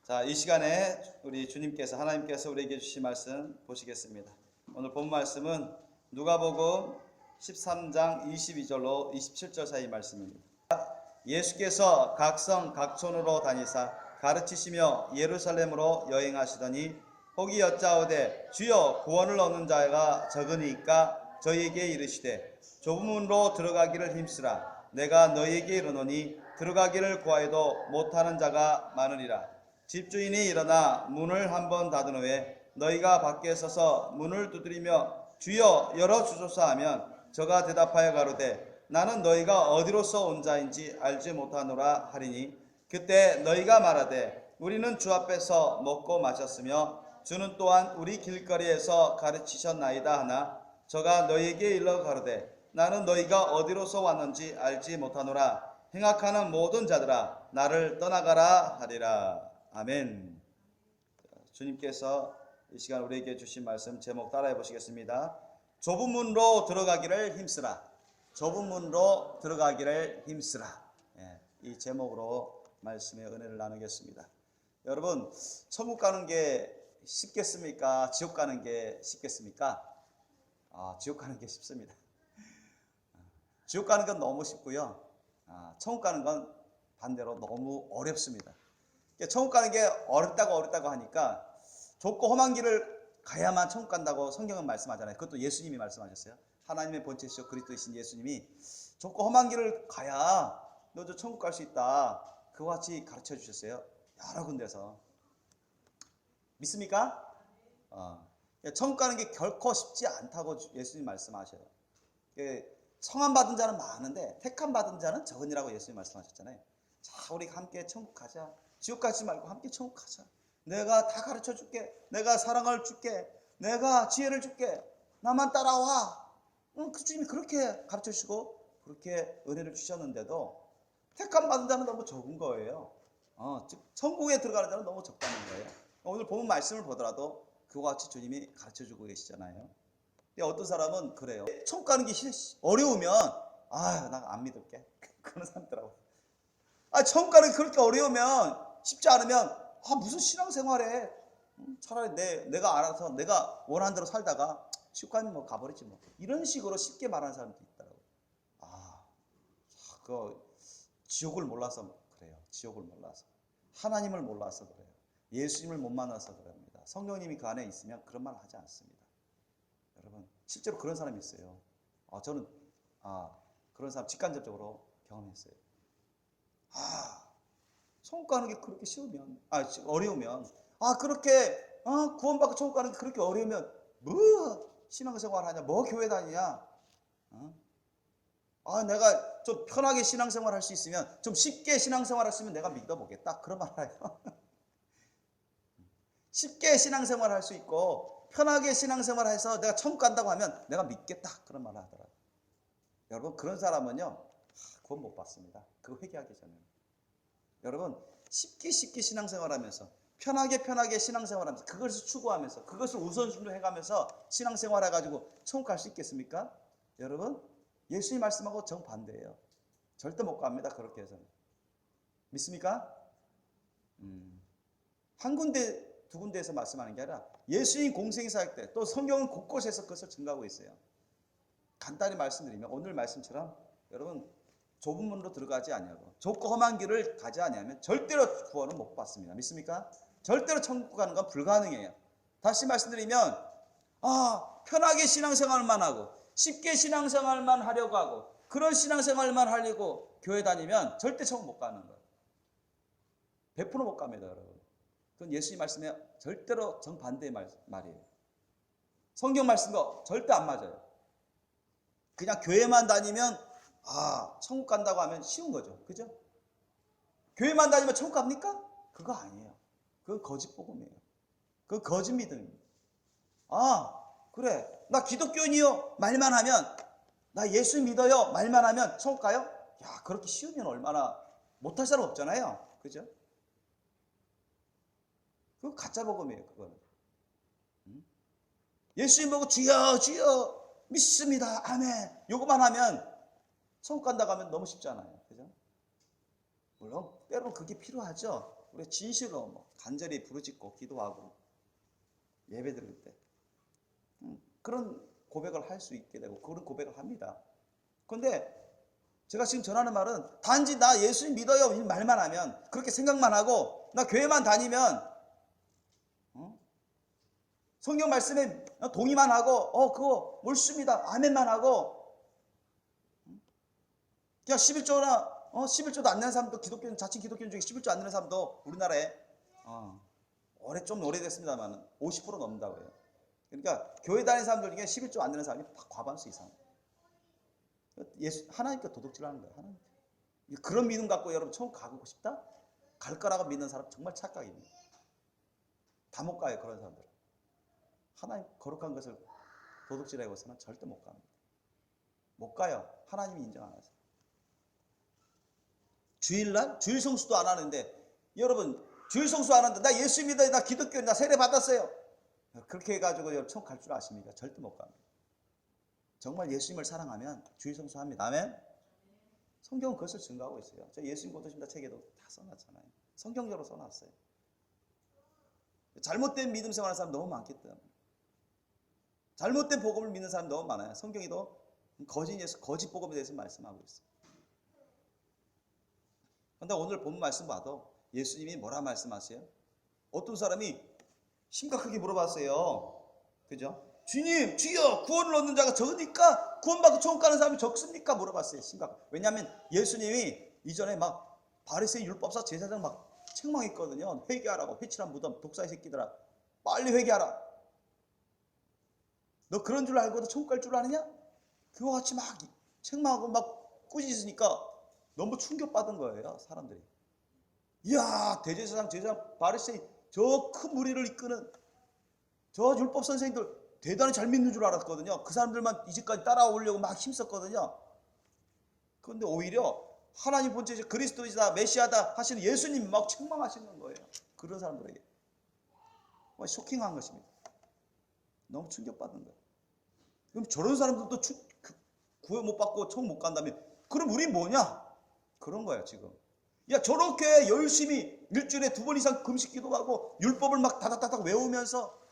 자, 이 시간에 우리 주님께서 하나님께서 우리에게 주신 말씀 보시겠습니다. 오늘 본 말씀은 누가복음 13장 22절로 27절 사이 말씀입니다. 예수께서 각성 각촌으로 다니사 가르치시며 예루살렘으로 여행하시더니 혹이 여짜오되 주여 구원을 얻는 자가 적으니까 저희에게 이르시되 좁은 문으로 들어가기를 힘쓰라. 내가 너희에게 이르노니 들어가기를 구하여도 못하는 자가 많으리라. 집주인이 일어나 문을 한번 닫은 후에 너희가 밖에 서서 문을 두드리며 주여 열어주소서 하면 저가 대답하여 가로되 나는 너희가 어디로서 온 자인지 알지 못하노라 하리니 그때 너희가 말하되 우리는 주 앞에서 먹고 마셨으며 주는 또한 우리 길거리에서 가르치셨나이다 하나 저가 너희에게 일러 가로되 나는 너희가 어디로서 왔는지 알지 못하노라. 행악하는 모든 자들아 나를 떠나가라 하리라. 아멘. 주님께서 이 시간 우리에게 주신 말씀 제목 따라해 보시겠습니다. 좁은 문으로 들어가기를 힘쓰라. 좁은 문으로 들어가기를 힘쓰라. 이 제목으로 말씀의 은혜를 나누겠습니다. 여러분, 천국 가는 게 쉽겠습니까? 지옥 가는 게 쉽겠습니까? 지옥 가는 게 쉽습니다. 지옥 가는 건 너무 쉽고요. 천국 가는 건 반대로 너무 어렵습니다. 천국 가는 게 어렵다고 하니까 좁고 험한 길을 가야만 천국 간다고 성경은 말씀하잖아요. 그것도 예수님이 말씀하셨어요. 하나님의 본체시오 그리스도이신 예수님이 좁고 험한 길을 가야 너도 천국 갈 수 있다. 그와 같이 가르쳐 주셨어요. 여러 군데서. 믿습니까? 천국 가는 게 결코 쉽지 않다고 예수님 말씀하셔요. 청함 받은 자는 많은데 택함 받은 자는 적으니라고 예수님 말씀하셨잖아요. 자, 우리 함께 천국 가자. 지옥 가지 말고 함께 천국 가자. 내가 다 가르쳐 줄게. 내가 사랑을 줄게. 내가 지혜를 줄게. 나만 따라와. 그 주님이 그렇게 가르쳐 주시고 그렇게 은혜를 주셨는데도 택함 받은 자는 너무 적은 거예요. 즉 천국에 들어가는 자는 너무 적다는 거예요. 오늘 본 말씀을 보더라도 그와 같이 주님이 가르쳐 주고 계시잖아요. 어떤 사람은 그래요. 천국 가는 게 어려우면 나 안 믿을게. 그런 사람 있더라고요. 천국 가는 게 그렇게 어려우면 쉽지 않으면 무슨 신앙생활해. 차라리 내가 알아서 내가 원하는 대로 살다가 지옥 가면 뭐 가버리지 뭐. 이런 식으로 쉽게 말하는 사람도 있더라고요. 지옥을 몰라서 그래요. 지옥을 몰라서. 하나님을 몰라서 그래요. 예수님을 못 만나서 그럽니다. 성령님이 그 안에 있으면 그런 말 하지 않습니다. 여러분, 실제로 그런 사람이 있어요. 저는 그런 사람 직간접적으로 경험했어요. 천국 가는 게 그렇게 쉬우면, 어려우면, 그렇게, 구원받고 천국 가는 게 그렇게 어려우면, 뭐, 신앙생활 하냐, 뭐, 교회 다니냐, 내가 좀 편하게 신앙생활 할 수 있으면, 좀 쉽게 신앙생활 할 수 있으면 내가 믿어보겠다. 그런 말 알아요. 쉽게 신앙생활 할 수 있고, 편하게 신앙생활 해서 내가 천국 간다고 하면 내가 믿겠다. 그런 말을 하더라고요. 여러분, 그런 사람은요, 구원 못 받습니다. 그거 회개하기 전에. 여러분, 쉽게 신앙생활하면서 편하게 신앙생활하면서 그것을 추구하면서 그것을 우선순위로 해가면서 신앙생활 해가지고 천국 갈 수 있겠습니까? 여러분, 예수님 말씀하고 정반대예요. 절대 못 갑니다. 그렇게 해서는. 믿습니까? 한 군데 두 군데에서 말씀하는 게 아니라 예수님 공생사역 때 또 성경은 곳곳에서 그것을 증가하고 있어요. 간단히 말씀드리면 오늘 말씀처럼 여러분 좁은 문으로 들어가지 아니하고 좁고 험한 길을 가지 아니하면 절대로 구원은 못 받습니다. 믿습니까? 절대로 천국 가는 건 불가능해요. 다시 말씀드리면 편하게 신앙생활만 하고 쉽게 신앙생활만 하려고 하고 그런 신앙생활만 하려고 교회 다니면 절대 천국 못 가는 거예요. 100% 못 갑니다. 여러분. 그건 예수님 말씀에 절대로 정반대의 말이에요. 성경 말씀과 절대 안 맞아요. 그냥 교회만 다니면 천국 간다고 하면 쉬운 거죠. 그죠? 교회만 다니면 천국 갑니까? 그거 아니에요. 그건 거짓 복음이에요. 그건 거짓 믿음입니다. 그래. 나 기독교인이요. 말만 하면 나 예수 믿어요. 말만 하면 천국 가요? 그렇게 쉬우면 얼마나 못할 사람 없잖아요. 그죠? 그거 가짜 복음이에요. 그거는. 예수님 보고 주여 주여 믿습니다. 아멘. 요거만 하면 천국 간다고 하면 너무 쉽잖아요. 그죠? 물론 때로는 그게 필요하죠. 우리 진실로 뭐 간절히 부르짖고 기도하고 예배 드릴 때 그런 고백을 할 수 있게 되고 그런 고백을 합니다. 그런데 제가 지금 전하는 말은 단지 나 예수님 믿어요 이 말만 하면, 그렇게 생각만 하고 나 교회만 다니면 성경 말씀에 동의만 하고 그거 옳습니다 아멘만 하고 그냥 11조나 11조도 안 내는 사람도, 기독교인 자칭 기독교인 중에 11조 안 내는 사람도 우리나라에 좀 오래됐습니다만 50% 넘는다고 해요. 그러니까 교회 다니는 사람들 중에 11조 안 내는 사람이 다 과반수 이상. 하나님께 도둑질하는 거예요. 하나님께. 그런 믿음 갖고 여러분 처음 가고 싶다? 갈 거라고 믿는 사람 정말 착각입니다. 다 못 가요. 그런 사람들. 하나님 거룩한 것을 도둑질하고서는 절대 못 갑니다. 못 가요. 하나님이 인정 안 하세요. 주일날 주일 성수도 안 하는데, 여러분 주일 성수 안 하는데 나 예수 믿어요, 나 기독교인, 나 세례 받았어요, 그렇게 해가지고 여러분 천국 갈 줄 아십니까? 절대 못 갑니다. 정말 예수님을 사랑하면 주일 성수 합니다. 아멘. 성경은 그것을 증거하고 있어요. 저 예수님 고도십니다 책에도 다 써놨잖아요. 성경적으로 써놨어요. 잘못된 믿음 생활하는 사람 너무 많기 때문에, 잘못된 복음을 믿는 사람 너무 많아요. 성경에도 거짓 복음에 대해서 말씀하고 있어요. 그런데 오늘 본 말씀 봐도 예수님이 뭐라 말씀하세요? 어떤 사람이 심각하게 물어봤어요. 그죠? 주님, 주여, 구원을 얻는 자가 적으니까 구원받고 천국 가는 사람이 적습니까? 물어봤어요. 심각. 왜냐하면 예수님이 이전에 막 바리새인 율법사 제사장 막 책망했거든요. 회개하라고. 회칠한 무덤, 독사의 새끼들아, 빨리 회개하라. 너 그런 줄 알고도 천국 갈 줄 아느냐? 그와 같이 막 책망하고 막 꾸짖으니까 너무 충격받은 거예요, 사람들이. 이야, 대제사장, 제사장, 바리새인, 저 큰 무리를 이끄는 저 율법 선생님들 대단히 잘 믿는 줄 알았거든요. 그 사람들만 이제까지 따라오려고 막 힘썼거든요. 그런데 오히려 하나님 본체 그리스도이다, 메시아다 하시는 예수님 막 책망하시는 거예요. 그런 사람들에게. 쇼킹한 것입니다. 너무 충격받은 거예요. 그럼 저런 사람들도 구원 못 받고 천국 못 간다면 그럼 우린 뭐냐? 그런 거예요 지금. 야, 저렇게 열심히 일주일에 2번 이상 금식 기도하고 율법을 막 다닥다닥 외우면서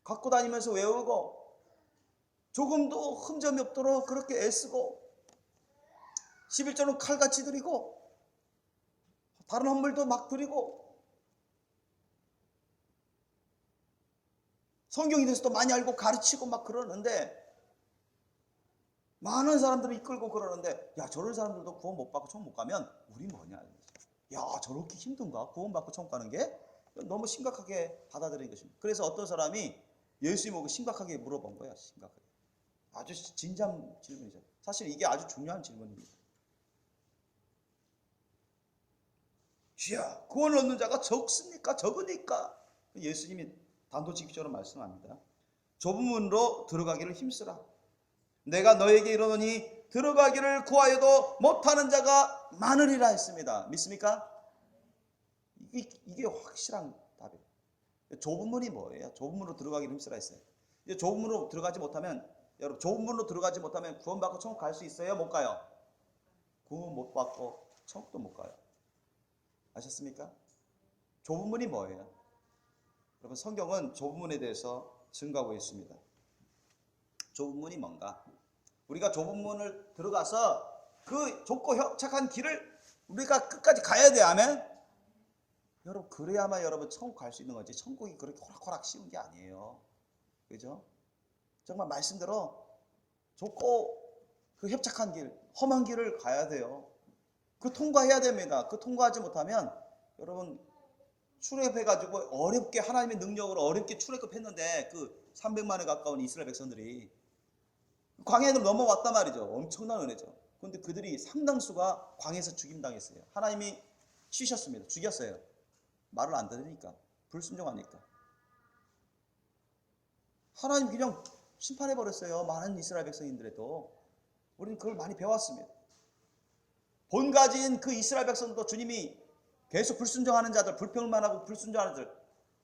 갖고 다니면서 외우고 조금도 흠점이 없도록 그렇게 애쓰고 11조는 칼같이 드리고 다른 헌물도 막 드리고 성경에 대해서도 많이 알고 가르치고 막 그러는데, 많은 사람들을 이끌고 그러는데, 야, 저런 사람들도 구원 못 받고 천국 못 가면 우리 뭐냐? 야, 저렇게 힘든가? 구원 받고 천국 가는 게? 너무 심각하게 받아들인 것입니다. 그래서 어떤 사람이 예수님 오고 심각하게 물어본 거야. 심각하게. 아주 진지한 질문이죠. 사실 이게 아주 중요한 질문입니다. 주야, 구원을 얻는 자가 적습니까? 적으니까? 예수님이 단도직입적으로 말씀합니다. 좁은 문으로 들어가기를 힘쓰라. 내가 너에게 이르노니 들어가기를 구하여도 못하는 자가 많으리라 했습니다. 믿습니까? 이게 확실한 답이에요. 좁은 문이 뭐예요? 좁은 문으로 들어가기를 힘쓰라 했어요. 이제 좁은 문으로 들어가지 못하면, 여러분 좁은 문으로 들어가지 못하면 구원받고 천국 갈 수 있어요? 못 가요? 구원 못 받고 천국도 못 가요. 아셨습니까? 좁은 문이 뭐예요? 여러분 성경은 좁은 문에 대해서 증거하고 있습니다. 좁은 문이 뭔가? 우리가 좁은 문을 들어가서 그 좁고 협착한 길을 우리가 끝까지 가야 돼요. 아멘? 여러분 그래야만 여러분 천국 갈 수 있는 거지, 천국이 그렇게 호락호락 쉬운 게 아니에요. 그죠? 정말 말씀대로 좁고 그 협착한 길, 험한 길을 가야 돼요. 그 통과해야 됩니다. 그 통과하지 못하면 여러분 출애굽해가지고 어렵게 하나님의 능력으로 어렵게 출애굽했는데 그 300만에 가까운 이스라엘 백성들이 광야를 넘어왔단 말이죠. 엄청난 은혜죠. 그런데 그들이 상당수가 광야에서 죽임당했어요. 하나님이 치셨습니다. 죽였어요. 말을 안 들으니까, 불순종하니까. 하나님 그냥 심판해버렸어요. 많은 이스라엘 백성인들에도. 우리는 그걸 많이 배웠습니다. 본가지인 그 이스라엘 백성도 주님이 계속 불순종하는 자들, 불평만 하고 불순종하는 자들,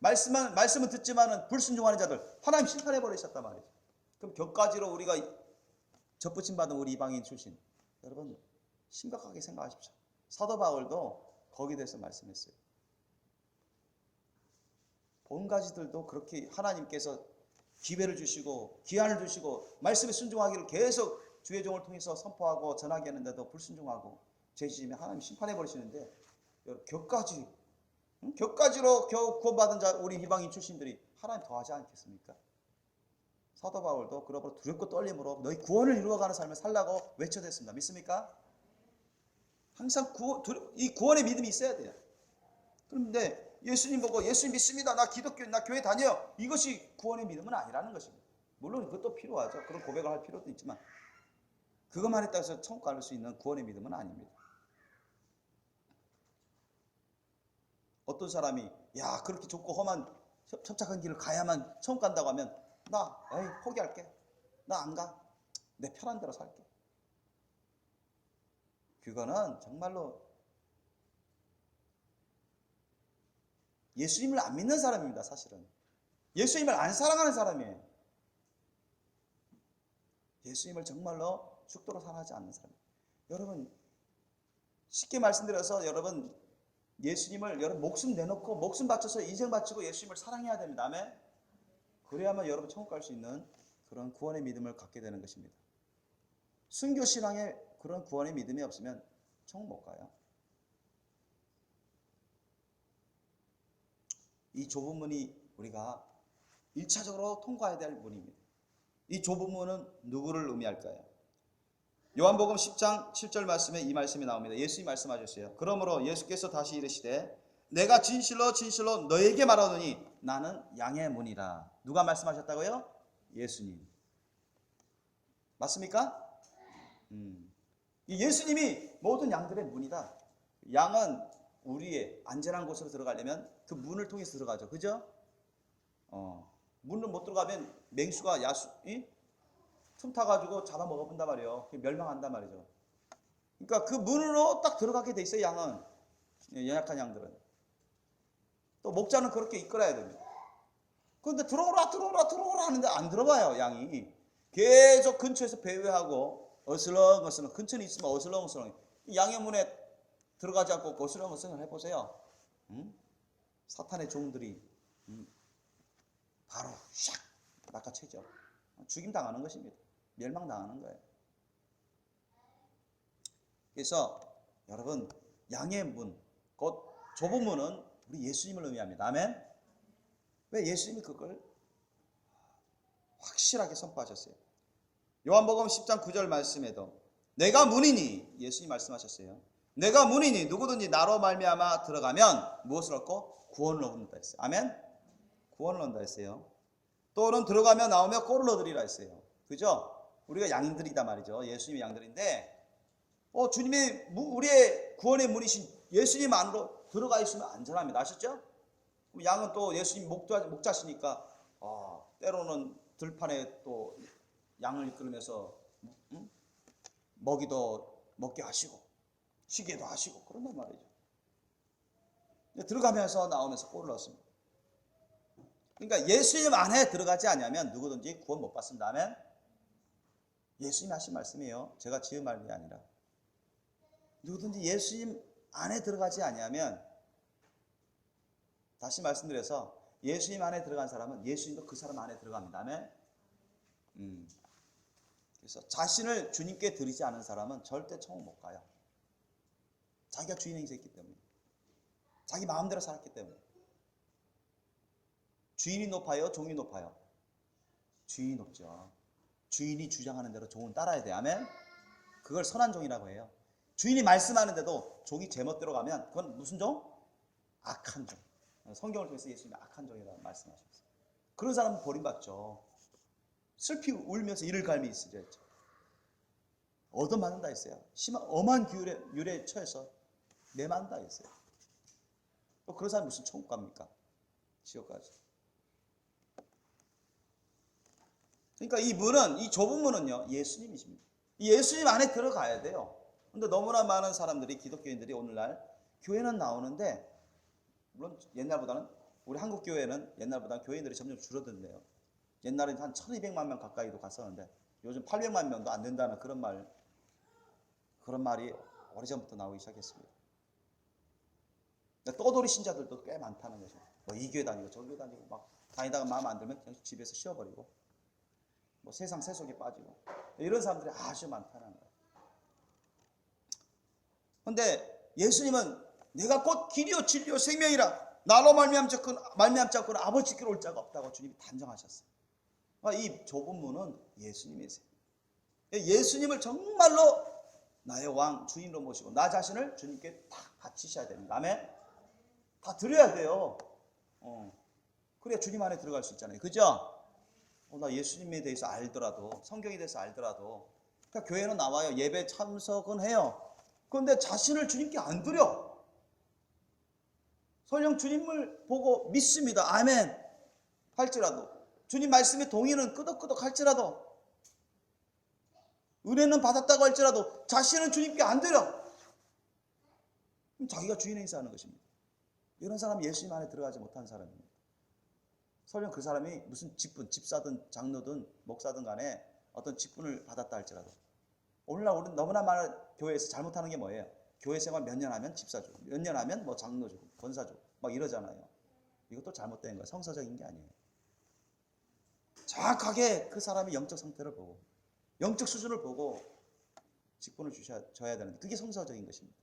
말씀은 듣지만은 불순종하는 자들, 하나님 심판해버리셨단 말이죠. 그럼 격가지로 우리가 접붙임 받은 우리 이방인 출신, 여러분 심각하게 생각하십시오. 사도 바울도 거기에 대해서 말씀했어요. 본가지들도 그렇게 하나님께서 기회를 주시고 기한을 주시고 말씀에 순종하기를 계속 주의 종을 통해서 선포하고 전하게 하는데도 불순종하고 죄지으면 하나님 심판해 버리시는데, 격가지로 겨우 구원받은 자 우리 이방인 출신들이 하나님 더하지 않겠습니까? 사도 바울도 그러므로 두렵고 떨림으로 너희 구원을 이루어가는 삶을 살라고 외쳐댔습니다. 믿습니까? 항상 이 구원의 믿음이 있어야 돼요. 그런데 예수님 보고 예수님 믿습니다, 나 기독교, 나 교회 다녀요, 이것이 구원의 믿음은 아니라는 것입니다. 물론 그것도 필요하죠. 그런 고백을 할 필요도 있지만 그것만 했다고 해서 천국 갈 수 있는 구원의 믿음은 아닙니다. 어떤 사람이 야 그렇게 좁고 험한 협착한 길을 가야만 천국 간다고 하면 나 포기할게, 나 안 가, 내 편한 대로 살게. 그거는 정말로 예수님을 안 믿는 사람입니다. 사실은 예수님을 안 사랑하는 사람이에요. 예수님을 정말로 죽도록 사랑하지 않는 사람이에요. 여러분 쉽게 말씀드려서 여러분 예수님을 여러분 목숨 내놓고 목숨 바쳐서 인생 바치고 예수님을 사랑해야 됩니다. 아멘. 그래야만 여러분 천국 갈 수 있는 그런 구원의 믿음을 갖게 되는 것입니다. 순교신앙에 그런 구원의 믿음이 없으면 천국 못 가요. 이 좁은 문이 우리가 1차적으로 통과해야 될 문입니다. 이 좁은 문은 누구를 의미할까요? 요한복음 10장 7절 말씀에 이 말씀이 나옵니다. 예수님이 말씀하셨어요. 그러므로 예수께서 다시 이르시되 내가 진실로 진실로 너에게 말하노니 나는 양의 문이라. 누가 말씀하셨다고요? 예수님. 맞습니까? 이 예수님이 모든 양들의 문이다. 양은 우리의 안전한 곳으로 들어가려면 그 문을 통해서 들어가죠. 그죠? 문을 못 들어가면 맹수가 틈 타가지고 잡아먹어본단 말이에요. 멸망한단 말이죠. 그러니까 그 문으로 딱 들어가게 돼 있어요. 양은. 연약한 양들은. 또 목자는 그렇게 이끌어야 됩니다. 그런데 들어오라 하는데 안 들어봐요. 양이. 계속 근처에서 배회하고 어슬렁어슬렁, 근처에 있으면 어슬렁어슬렁. 양의 문에 들어가지 않고 어슬렁어슬렁 해보세요. 사탄의 종들이 바로 샥 낚아채죠. 죽임당하는 것입니다. 멸망당하는 거예요. 그래서 여러분 양의 문, 곧 좁은 문은 우리 예수님을 의미합니다. 아멘. 왜 예수님이 그걸 확실하게 선포하셨어요? 요한복음 10장 9절 말씀에도 내가 문이니, 예수님 말씀하셨어요. 내가 문이니 누구든지 나로 말미암아 들어가면 무엇을 얻고? 구원을 얻는다 했어요. 아멘. 구원을 얻는다 했어요. 또는 들어가며 나오며 꼴을 얻으리라 했어요. 그죠? 우리가 양들이다 말이죠. 예수님이 양들인데 주님이 우리의 구원의 문이신 예수님 안으로 들어가 있으면 안전합니다. 아셨죠? 양은 또 예수님 목자시니까 때로는 들판에 또 양을 이끌면서 먹이도 먹게 하시고 쉬게도 하시고 그런단 말이죠. 들어가면서 나오면서 꼴을 얻습니다. 그러니까 예수님 안에 들어가지 않으면 누구든지 구원 못 받습니다. 아멘. 예수님 하신 말씀이에요. 제가 지은 말이 아니라. 누구든지 예수님 안에 들어가지 않으면, 다시 말씀드려서 예수님 안에 들어간 사람은 예수님도 그 사람 안에 들어갑니다. 아멘. 그래서 자신을 주님께 드리지 않은 사람은 절대 천국 못 가요. 자기가 주인의 인생이기 때문에, 자기 마음대로 살았기 때문에. 주인이 높아요? 종이 높아요? 주인이 높죠. 주인이 주장하는 대로 종은 따라야 돼요. 아멘. 그걸 선한 종이라고 해요. 주인이 말씀하는데도 종이 제멋대로 가면 그건 무슨 종? 악한 종. 성경을 통해서 예수님이 악한 종이라고 말씀하셨어요. 그런 사람은 버림받죠. 슬피 울면서 이를 갈미 있으려 했죠. 얻어맞는다 했어요. 엄한 율에 처해서 내만다 했어요. 또 그런 사람이 무슨 천국 갑니까? 지옥 가죠. 그러니까 이 문은, 이 좁은 문은요, 예수님이십니다. 이 예수님 안에 들어가야 돼요. 근데 너무나 많은 사람들이, 기독교인들이 오늘날 교회는 나오는데, 물론 옛날보다는, 우리 한국 교회는 옛날보다 교인들이 점점 줄어든대요. 옛날에는 한 1200만 명 가까이도 갔었는데 요즘 800만 명도 안 된다는 그런 말이 오래전부터 나오기 시작했습니다. 떠돌이 신자들도 꽤 많다는 거죠. 뭐 이 교회 다니고 저 교회 다니고 막 다니다가 마음 안 들면 그냥 집에서 쉬어버리고 뭐 세상 세속에 빠지고 이런 사람들이 아주 많다는 거예요. 그런데 예수님은 내가 곧 길이요 진리요 생명이라 나로 말미암지 않고는 아버지께로 올 자가 없다고 주님이 단정하셨어요. 이 좁은 문은 예수님이세요. 예수님을 정말로 나의 왕 주인으로 모시고 나 자신을 주님께 다 바치셔야 됩니다. 아멘. 다 드려야 돼요. 그래야 주님 안에 들어갈 수 있잖아요. 그죠? 나 예수님에 대해서 알더라도 성경에 대해서 알더라도 그러니까 교회는 나와요. 예배 참석은 해요. 그런데 자신을 주님께 안 드려. 설령 주님을 보고 믿습니다. 아멘. 할지라도 주님 말씀에 동의는 끄덕끄덕 할지라도 은혜는 받았다고 할지라도 자신은 주님께 안 드려. 그럼 자기가 주인 행세하는 것입니다. 이런 사람이 예수님 안에 들어가지 못한 사람입니다. 설령 그 사람이 무슨 직분, 집사든 장로든 목사든 간에 어떤 직분을 받았다 할지라도 오늘날 우리는 너무나 많은 교회에서 잘못하는 게 뭐예요? 교회 생활 몇 년 하면 집사 주고 몇 년 하면 뭐 장로 주고 권사 주고 막 이러잖아요. 이것도 잘못된 거예요. 성서적인 게 아니에요. 정확하게 그 사람의 영적 상태를 보고 영적 수준을 보고 직분을 줘야 되는데 그게 성서적인 것입니다.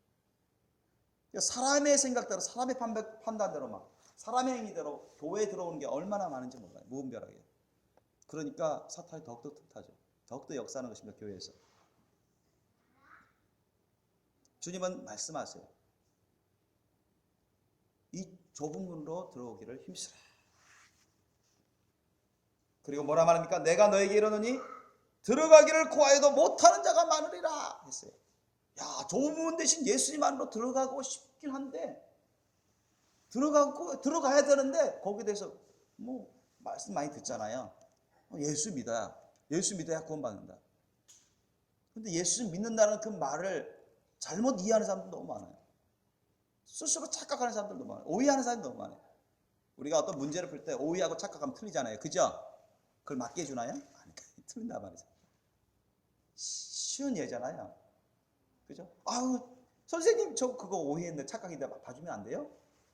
사람의 생각대로 사람의 판단대로 막 사람의 행위대로 교회에 들어오는 게 얼마나 많은지 몰라요. 무분별하게. 그러니까 사탄이 더욱더 틈타죠. 더욱더 역사하는 것입니다. 교회에서. 주님은 말씀하세요. 이 좁은 문으로 들어오기를 힘쓰라. 그리고 뭐라 말합니까? 내가 너에게 이르노니 들어가기를 구하여도 못하는 자가 많으리라 했어요. 야, 좁은 문 대신 예수님 안으로 들어가고 싶긴 한데 들어가야 되는데 거기에 대해서 뭐 말씀 많이 듣잖아요. 예수 믿어야 구원받는다. 근데 예수 믿는다는 그 말을 잘못 이해하는 사람들 너무 많아요. 스스로 착각하는 사람들도 많아요. 오해하는 사람도 너무 많아요. 우리가 어떤 문제를 풀 때 오해하고 착각하면 틀리잖아요. 그죠? 그걸 맞게 해주나요? 아니, 틀린단 말이죠. 쉬운 예잖아요. 그죠? 아우, 선생님 저 그거 오해했는데 착각인데 봐주면 안 돼요?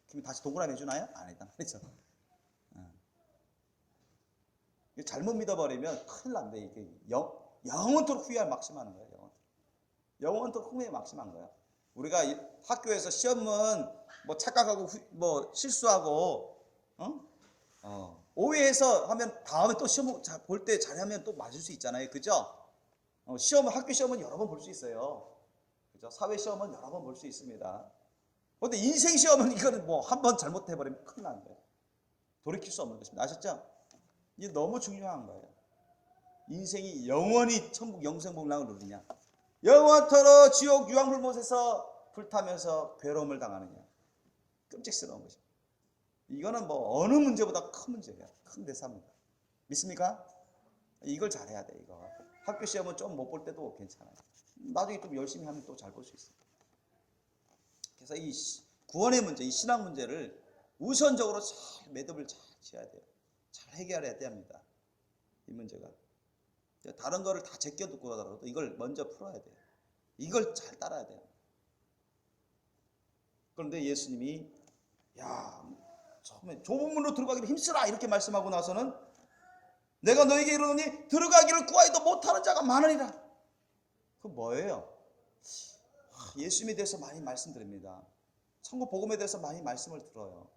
그럼 다시 동그라미 해주나요? 안 했단 말이죠. 잘못 믿어버리면 큰일 난대. 이게 영원토록 후회할 막심하는 거예요. 영원토록 후회에 막심한 거예요. 우리가 학교에서 시험은 뭐 착각하고 뭐 실수하고 오해해서 하면 다음에 또 시험 볼 때 잘하면 또 맞을 수 있잖아요. 그죠? 학교 시험은 여러 번 볼 수 있어요. 그죠? 사회 시험은 여러 번 볼 수 있습니다. 그런데 인생 시험은 이거는 뭐 한 번 잘못해버리면 큰일 나는 거예요. 돌이킬 수 없는 것입니다. 아셨죠? 이게 너무 중요한 거예요. 인생이 영원히 천국 영생복락을 누리냐, 영원토록 지옥 유황불못에서 불타면서 괴로움을 당하느냐. 끔찍스러운 것입니다. 이거는 뭐 어느 문제보다 큰 문제예요. 큰 대사입니다. 믿습니까? 이걸 잘해야 돼. 이거 학교 시험은 좀 못 볼 때도 괜찮아요. 나중에 좀 열심히 하면 또 잘 볼 수 있어요. 그래서 이 구원의 문제, 이 신앙 문제를 우선적으로 잘 매듭을 잘 지어야 돼요. 잘 해결해야 됩니다. 이 문제가. 다른 거를 다 제껴두고 하더라도 이걸 먼저 풀어야 돼요. 이걸 잘 따라야 돼요. 그런데 예수님이 처음에 좁은 문으로 들어가기를 힘쓰라 이렇게 말씀하고 나서는 내가 너에게 이르노니 들어가기를 구하여도 못하는 자가 많으리라. 그건 뭐예요? 예수님에 대해서 많이 말씀드립니다. 천국 복음에 대해서 많이 말씀을 들어요.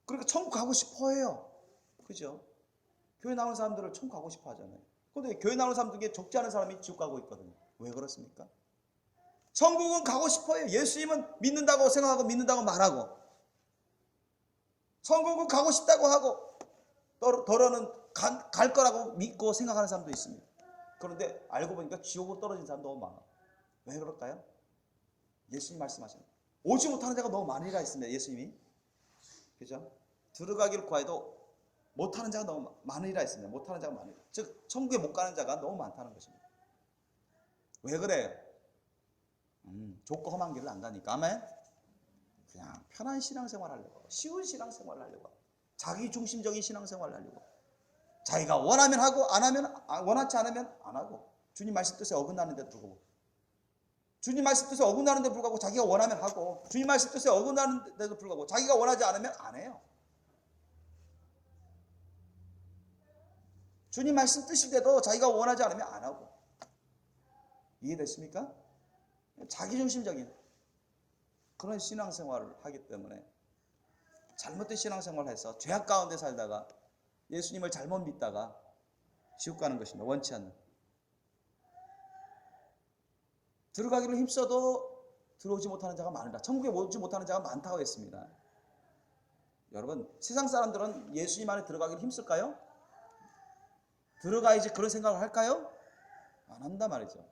그러니까 천국 가고 싶어 해요. 그죠? 교회 나오는 사람들을 천국 가고 싶어 하잖아요. 그런데 교회 나오는 사람 중에 적지 않은 사람이 지옥 가고 있거든요. 왜 그렇습니까? 천국은 가고 싶어 해요. 예수님은 믿는다고 생각하고 믿는다고 말하고 천국은 가고 싶다고 하고 더러는 갈 거라고 믿고 생각하는 사람도 있습니다. 그런데 알고 보니까 지옥으로 떨어진 사람 너무 많아. 왜 그럴까요? 예수님 말씀하시는 오지 못하는 자가 너무 많으리라 했습니다. 예수님이. 그죠? 들어가기를 구해도 못하는 자가 너무 많으리라 했습니다. 못하는 자가 많으리라. 즉 천국에 못 가는 자가 너무 많다는 것입니다. 왜 그래요? 좁고 험한 길을 안 가니까. 아멘? 그냥 편한 신앙생활 하려고, 쉬운 신앙생활 하려고, 자기 중심적인 신앙생활 하려고, 자기가 원하면 하고 안 하면 원하지 않으면 안 하고, 주님 말씀 뜻에 어긋나는 데 두고 주님 말씀 뜻에 어긋나는데 불구하고 자기가 원하면 하고, 주님 말씀 뜻에 어긋나는데도 불구하고 자기가 원하지 않으면 안 해요. 주님 말씀 뜻인데도 자기가 원하지 않으면 안 하고. 이해됐습니까? 자기중심적인 그런 신앙생활을 하기 때문에 잘못된 신앙생활을 해서 죄악 가운데 살다가 예수님을 잘못 믿다가 지옥 가는 것입니다. 원치 않는. 들어가기를 힘써도 들어오지 못하는 자가 많으라. 천국에 오지 못하는 자가 많다고 했습니다. 여러분, 세상 사람들은 예수님 안에 들어가기를 힘쓸까요? 들어가야지 그런 생각을 할까요? 안 한단 말이죠.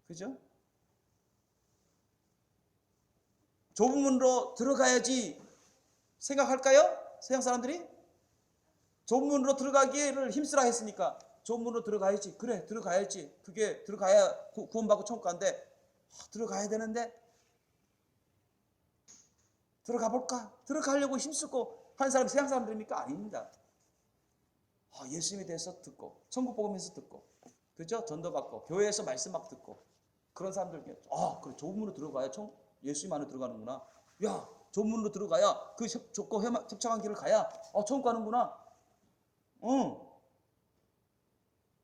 그죠? 좁은 문으로 들어가야지 생각할까요? 세상 사람들이? 좁은 문으로 들어가기를 힘쓰라 했으니까 좁은 문으로 들어가야지. 그래, 들어가야지. 그게 들어가야 구원받고 천국 가는데 들어가야 되는데 들어가 볼까? 들어가려고 힘쓰고 하는 사람이 세상 사람들입니까? 아닙니다. 예수님에 대해서 듣고 천국 복음에서 듣고, 그죠? 전도 받고 교회에서 말씀 막 듣고 그런 사람들 중에 그래, 좁은 문으로 들어가야 예수님 안에 들어가는구나. 야, 좁은 문으로 들어가야 그 좁고 협착한 길을 가야 천국 가는구나.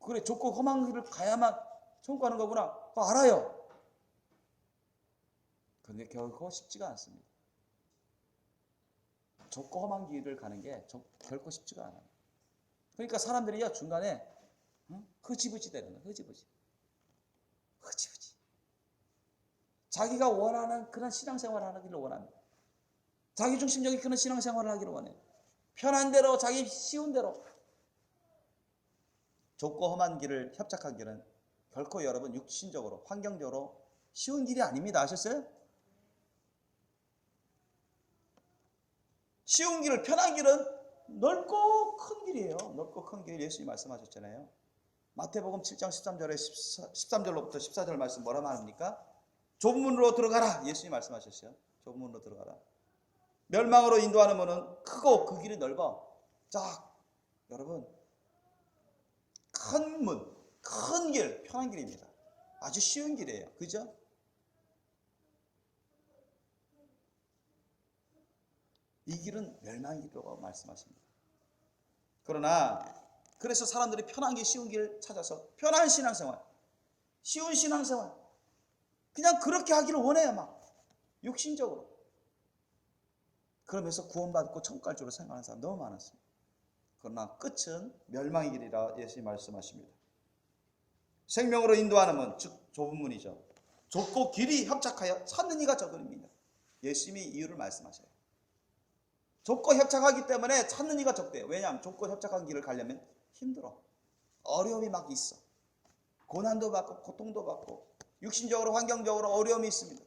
그래, 좁고 험한 길을 가야만 천국 가는 거구나. 알아요. 그런데 결코 쉽지가 않습니다. 좁고 험한 길을 가는 게 결코 쉽지가 않아요. 그러니까 사람들이요, 중간에 흐지부지 되는 거예요. 흐지부지. 자기가 원하는 그런 신앙생활을 하기를 원합니다. 자기중심적인 그런 신앙생활을 하기를 원해요. 편한 대로, 자기 쉬운 대로. 좁고 험한 길을, 협착한 길은 결코 여러분 육신적으로, 환경적으로 쉬운 길이 아닙니다. 아셨어요? 쉬운 길을, 편한 길은 넓고 큰 길이에요. 넓고 큰 길, 예수님이 말씀하셨잖아요. 마태복음 7장 13절로부터 14절 말씀 뭐라 말합니까? 좁은 문으로 들어가라. 예수님이 말씀하셨어요. 좁은 문으로 들어가라. 멸망으로 인도하는 문은 크고 그 길이 넓어. 자, 여러분, 큰 문, 큰 길, 편한 길입니다. 아주 쉬운 길이에요. 그죠? 이 길은 멸망의 길이라고 말씀하십니다. 그래서 사람들이 편한 길, 쉬운 길 찾아서 편한 신앙생활, 쉬운 신앙생활, 그냥 그렇게 하기를 원해요. 막 육신적으로. 그러면서 구원받고 천국 갈 줄로 생각하는 사람 너무 많았습니다. 그러나 끝은 멸망의 길이라 예수님이 말씀하십니다. 생명으로 인도하는 문, 즉 좁은 문이죠. 좁고 길이 협착하여 찾는 이가 적으리입니다. 예수님이 이유를 말씀하셔요. 좁고 협착하기 때문에 찾는 이가 적대요. 왜냐하면 좁고 협착한 길을 가려면 힘들어. 어려움이 막 있어. 고난도 받고 고통도 받고 육신적으로 환경적으로 어려움이 있습니다.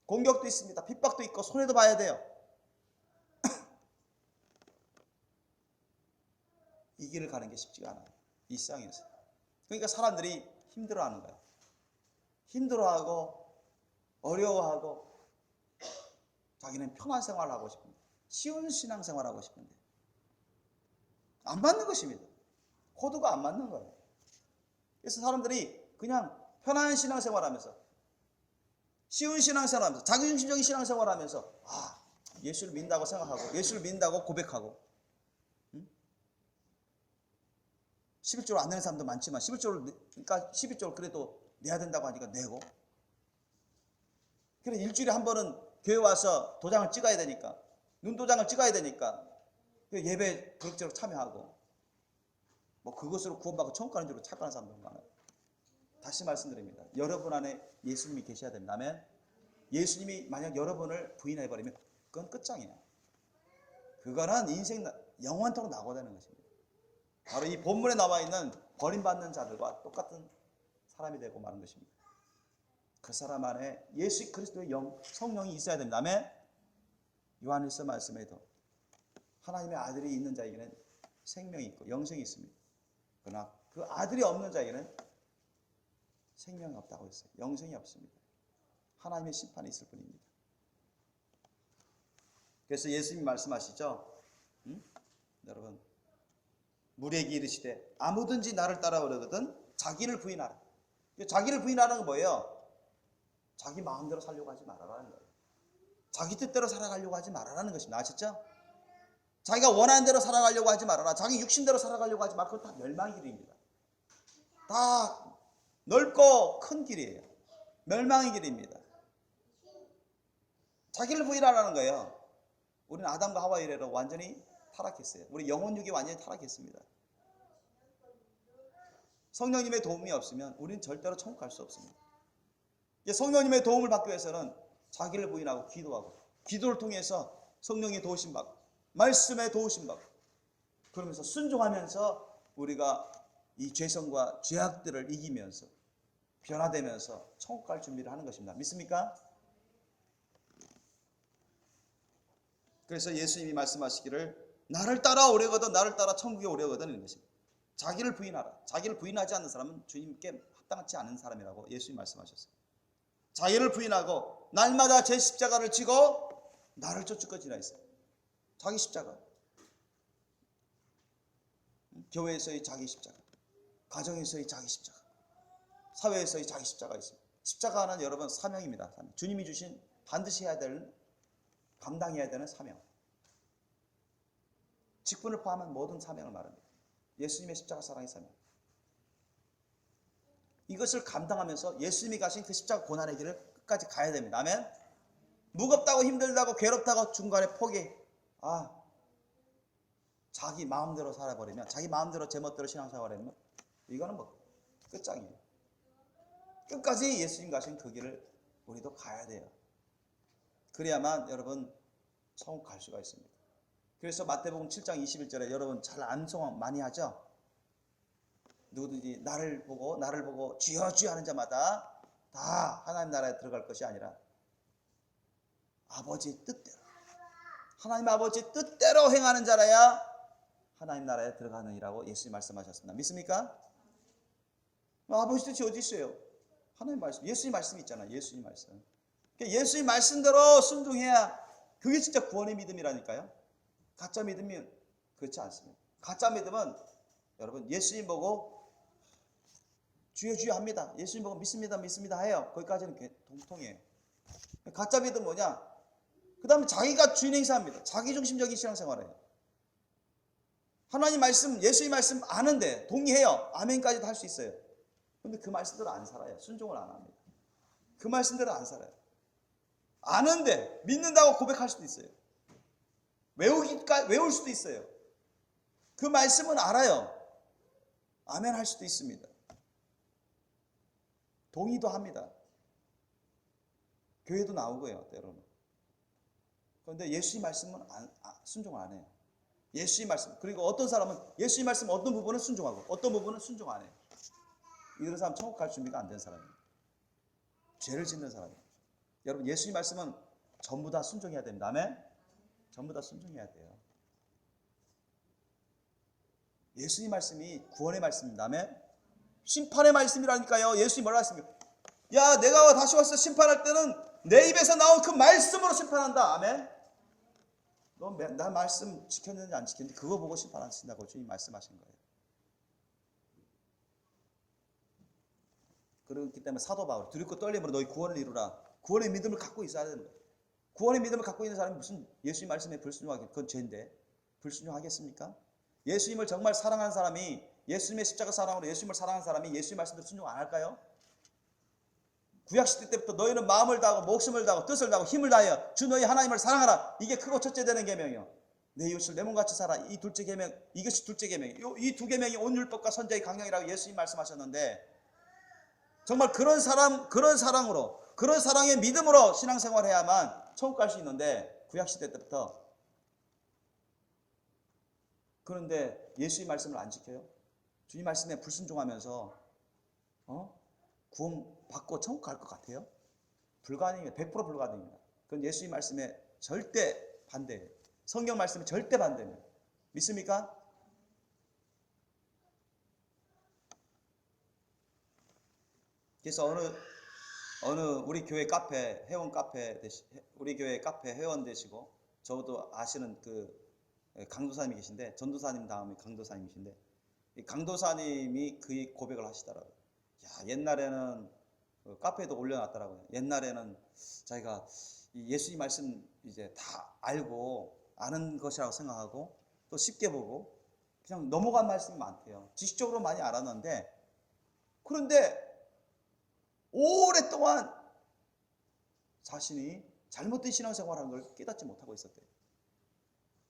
공격도 있습니다. 핍박도 있고 손해도 봐야 돼요. 이 길을 가는 게 쉽지가 않아요. 이 세상에서. 그러니까 사람들이 힘들어하는 거예요. 힘들어하고 어려워하고 자기는 편한 생활을 하고 싶은데, 쉬운 신앙생활을 하고 싶은데 안 맞는 것입니다. 코드가 안 맞는 거예요. 그래서 사람들이 그냥 편한 신앙생활을 하면서, 쉬운 신앙생활을 하면서, 자기중심적인 신앙생활을 하면서 예수를 믿는다고 생각하고 예수를 믿는다고 고백하고 11조를 안 내는 사람도 많지만 11조를 그래도 내야 된다고 하니까 내고, 그래 일주일에 한 번은 교회 와서 도장을 찍어야 되니까, 눈도장을 찍어야 되니까 예배 그럭저럭 참여하고 그것으로 구원받고 천국 가는 줄로 착각하는 사람도 많아요. 다시 말씀드립니다. 여러분 안에 예수님이 계셔야 됩니다. 아멘. 예수님이 만약 여러분을 부인해버리면 그건 끝장이에요. 그거는 인생 영원토록 낙오되는 것입니다. 바로 이 본문에 나와 있는 버림받는 자들과 똑같은 사람이 되고 마는 것입니다. 그 사람 안에 예수 그리스도의 성령이 있어야 됩니다. 아멘. 요한일서 말씀에도 하나님의 아들이 있는 자에게는 생명이 있고 영생이 있습니다. 그러나 그 아들이 없는 자에게는 생명이 없다고 했어요. 영생이 없습니다. 하나님의 심판이 있을 뿐입니다. 그래서 예수님이 말씀하시죠. 여러분, 무리에게 이르시되 아무든지 나를 따라오려거든 자기를 부인하라. 자기를 부인하는 건 뭐예요? 자기 마음대로 살려고 하지 말아라는 거예요. 자기 뜻대로 살아가려고 하지 말아라는 것입니다. 아셨죠? 자기가 원하는 대로 살아가려고 하지 말아라. 자기 육신대로 살아가려고 하지 마. 그건 다 멸망의 길입니다. 다 넓고 큰 길이에요. 멸망의 길입니다. 자기를 부인하라는 거예요. 우리는 아담과 하와 이래로 완전히 타락했어요. 우리 영혼육이 완전히 타락했습니다. 성령님의 도움이 없으면 우리는 절대로 천국 갈 수 없습니다. 성령님의 도움을 받기 위해서는 자기를 부인하고 기도하고, 기도를 통해서 성령의 도우심 받고, 말씀의 도우심 받고, 그러면서 순종하면서 우리가 이 죄성과 죄악들을 이기면서 변화되면서 천국 갈 준비를 하는 것입니다. 믿습니까? 그래서 예수님이 말씀하시기를 나를 따라 오려거든 나를 따라 천국에 오려거든 이런 것입니다. 자기를 부인하라. 자기를 부인하지 않는 사람은 주님께 합당하지 않은 사람이라고 예수님이 말씀하셨어요. 자기를 부인하고 날마다 제 십자가를 지고 나를 쫓을 것이라 했어요. 자기 십자가. 교회에서의 자기 십자가, 가정에서의 자기 십자가, 사회에서의 자기 십자가 있습니다. 십자가는 여러분 사명입니다. 사명. 주님이 주신 반드시 해야 될, 감당해야 되는 사명. 직분을 포함한 모든 사명을 말합니다. 예수님의 십자가 사랑의 사명. 이것을 감당하면서 예수님이 가신 그 십자가 고난의 길을 끝까지 가야 됩니다. 아멘. 무겁다고 힘들다고 괴롭다고 중간에 포기. 자기 마음대로 살아버리면, 자기 마음대로 제멋대로 신앙생활을 하면 이거는 뭐 끝장이에요. 끝까지 예수님 가신 그 길을 우리도 가야 돼요. 그래야만 여러분 천국 갈 수가 있습니다. 그래서 마태복음 7장 21절에 여러분 잘 암송 많이 하죠. 누구든지 나를 보고 주여 주여 하는 자마다 다 하나님 나라에 들어갈 것이 아니라 아버지의 뜻대로, 하나님 아버지의 뜻대로 행하는 자라야 하나님 나라에 들어가느니라고 예수님 말씀하셨습니다. 믿습니까? 아버지 뜻이 어디 있어요? 하나님 말씀, 예수님 말씀이 있잖아요. 예수님 말씀. 예수님 말씀대로 순종해야 그게 진짜 구원의 믿음이라니까요. 가짜 믿음이 그렇지 않습니다. 가짜 믿음은 여러분 예수님 보고 주여 주여 합니다. 예수님 보고 믿습니다 믿습니다 해요. 거기까지는 통통해요. 가짜 믿음은 뭐냐? 그 다음에 자기가 주인 행사합니다. 자기중심적인 신앙생활이에요. 하나님 말씀, 예수님 말씀 아는데 동의해요. 아멘까지도 할 수 있어요. 근데 그 말씀대로 안 살아요. 순종을 안 합니다. 그 말씀대로 안 살아요. 아는데 믿는다고 고백할 수도 있어요. 외울 수도 있어요. 그 말씀은 알아요. 아멘 할 수도 있습니다. 동의도 합니다. 교회도 나오고요, 때로는. 그런데 예수님 말씀은 순종 안 해요. 예수님 말씀. 그리고 어떤 사람은 예수님 말씀 어떤 부분은 순종하고 어떤 부분은 순종 안 해요. 이런 사람 천국 갈 준비가 안 된 사람입니다. 죄를 짓는 사람입니다. 여러분 예수님 말씀은 전부 다 순종해야 됩니다. 아멘? 전부 다 순종해야 돼요. 예수님 말씀이 구원의 말씀입니다. 아멘? 심판의 말씀이라니까요. 예수님이 뭐라 했습니까? 야, 내가 다시 와서 심판할 때는 내 입에서 나온 그 말씀으로 심판한다. 아멘? 너 나 말씀 지켰는지 안 지켰는지 그거 보고 심판하신다고 주님 말씀하신 거예요. 그렇기 때문에 사도 바울 두렵고 떨림으로 너희 구원을 이루라. 구원의 믿음을 갖고 있어야 되는 거예요. 구원의 믿음을 갖고 있는 사람이 무슨 예수님 말씀에 불순종하겠, 그건 죄인데 불순종하겠습니까? 예수님을 정말 사랑하는 사람이, 예수님의 십자가 사랑으로 예수님을 사랑하는 사람이 예수님 말씀대로 순종 안 할까요? 구약시대 때부터 너희는 마음을 다하고 목숨을 다하고 뜻을 다하고 힘을 다하여 주 너희 하나님을 사랑하라. 이게 크고 첫째 되는 계명이요. 내 이웃을 내 몸같이 살아. 이 둘째 계명, 이것이 둘째 계명이에요. 이 두 계명이 온 율법과 선지자의 강령이라고 예수님 말씀하셨는데, 정말 그런 사랑으로, 그런 사랑의 믿음으로 신앙생활해야만 천국 갈 수 있는데, 구약시대 때부터. 그런데 예수님 말씀을 안 지켜요? 주님 말씀에 불순종하면서 구원 받고 천국 갈 것 같아요? 불가능해요. 100% 불가능입니다. 그건 예수님 말씀에 절대 반대예요. 성경 말씀에 절대 반대예요. 믿습니까? 그래서 어느 우리 교회 카페 회원 카페 우리 교회 카페 회원 되시고 저도 아시는 그 강도사님이 계신데, 전도사님 다음에 강도사님이신데, 이 강도사님이 그 고백을 하시더라고요. 야, 옛날에는 카페에도 올려놨더라고요. 옛날에는 자기가 이 예수님 말씀 이제 다 알고 아는 것이라고 생각하고 또 쉽게 보고 그냥 넘어간 말씀이 많대요. 지식적으로 많이 알았는데, 그런데 오랫동안 자신이 잘못된 신앙생활하는 걸 깨닫지 못하고 있었대요.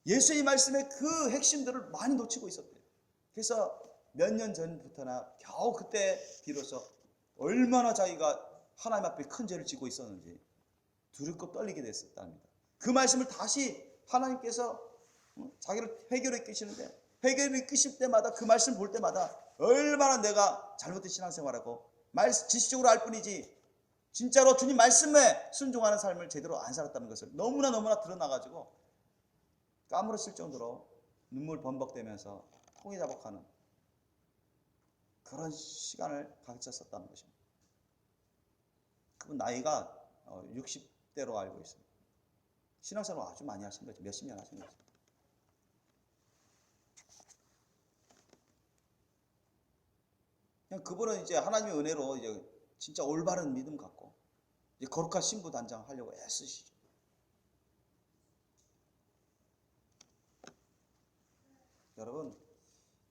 예수의 말씀의 그 핵심들을 많이 놓치고 있었대요. 그래서 몇 년 전부터나 겨우 그때 비로소 얼마나 자기가 하나님 앞에 큰 죄를 지고 있었는지 두렵고 떨리게 됐었답니다. 그 말씀을 다시 하나님께서 자기를 회개로 이끄시는데, 회개로 이끄실 때마다 그 말씀 볼 때마다 얼마나 내가 잘못된 신앙생활하고 지식적으로 알 뿐이지 진짜로 주님 말씀에 순종하는 삶을 제대로 안 살았다는 것을 너무나 드러나가지고 까무러칠 정도로 눈물 범벅대면서 통해자복하는 그런 시간을 가졌었다는 것입니다. 그분 나이가 60대로 알고 있습니다. 신앙생활 아주 많이 하신 거죠. 몇십 년 하신 거죠. 그냥 그분은 이제 하나님의 은혜로 이제 진짜 올바른 믿음 갖고 이제 거룩한 신부 단장 하려고 애쓰시죠. 여러분,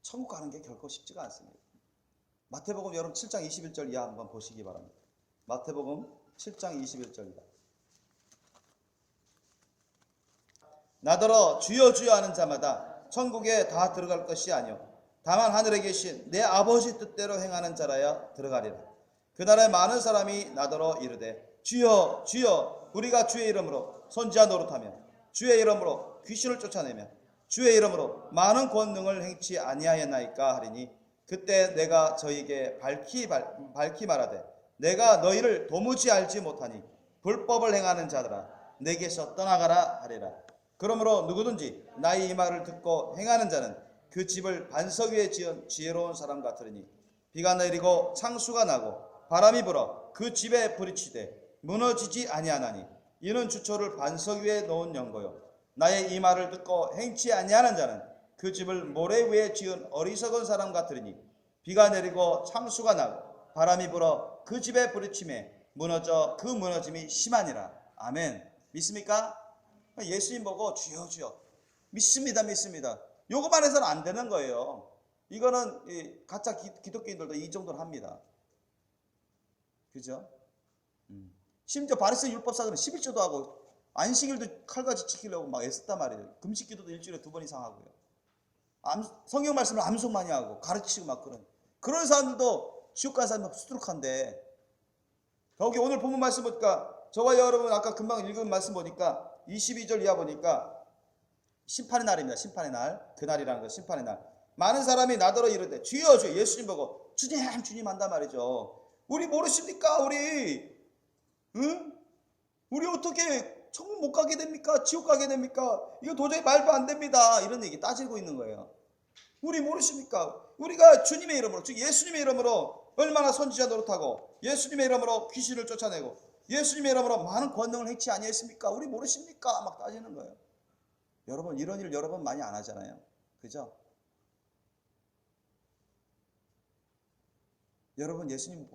천국 가는 게 결코 쉽지가 않습니다. 마태복음 여러분 7장 21절 이하 한번 보시기 바랍니다. 마태복음 7장 21절이다. 나더러 주여 주여 하는 자마다 천국에 다 들어갈 것이 아니요 다만 하늘에 계신 내 아버지 뜻대로 행하는 자라야 들어가리라. 그날에 많은 사람이 나더러 이르되 주여 주여 우리가 주의 이름으로 선지자 노릇하며 주의 이름으로 귀신을 쫓아내며 주의 이름으로 많은 권능을 행치 아니하였나이까 하리니 그때 내가 저희에게 밝히 말하되 내가 너희를 도무지 알지 못하니 불법을 행하는 자들아 내게서 떠나가라 하리라. 그러므로 누구든지 나의 이 말을 듣고 행하는 자는 그 집을 반석 위에 지은 지혜로운 사람 같으니 비가 내리고 창수가 나고 바람이 불어 그 집에 부딪히되 무너지지 아니하나니 이는 주초를 반석 위에 놓은 연고요 나의 이 말을 듣고 행치 아니하는 자는 그 집을 모래 위에 지은 어리석은 사람 같으니 비가 내리고 창수가 나고 바람이 불어 그 집에 부딪힘에 무너져 그 무너짐이 심하니라. 아멘. 믿습니까? 예수님 보고 주여 주여 믿습니다. 요것만 해서는 안 되는 거예요. 이거는 가짜 기독교인들도 이 정도는 합니다. 그죠? 심지어 바리새인 율법사들은 11조도 하고 안식일도 칼같이 지키려고 막 애썼단 말이에요. 금식기도도 일주일에 2번 이상 하고요. 성경 말씀을 암송 많이 하고 가르치고 막 그런 사람들도 지옥 가는 사람이 수두룩한데, 거기 오늘 본문 말씀 보니까 저와 여러분 아까 금방 읽은 말씀 보니까 22절 이하 보니까 심판의 날입니다. 심판의 날. 그날이라는 거 심판의 날. 많은 사람이 나더러 이르되 주여 주여 예수님 보고 주님 한단 말이죠. 우리 모르십니까? 우리 어떻게 천국 못 가게 됩니까? 지옥 가게 됩니까? 이거 도저히 말도 안 됩니다. 이런 얘기 따지고 있는 거예요. 우리 모르십니까? 우리가 주님의 이름으로, 즉 예수님의 이름으로 얼마나 선지자 노릇하고 예수님의 이름으로 귀신을 쫓아내고 예수님의 이름으로 많은 권능을 행치 아니했습니까? 우리 모르십니까? 막 따지는 거예요. 여러분 이런 일 여러분 많이 안 하잖아요. 그죠? 여러분 예수님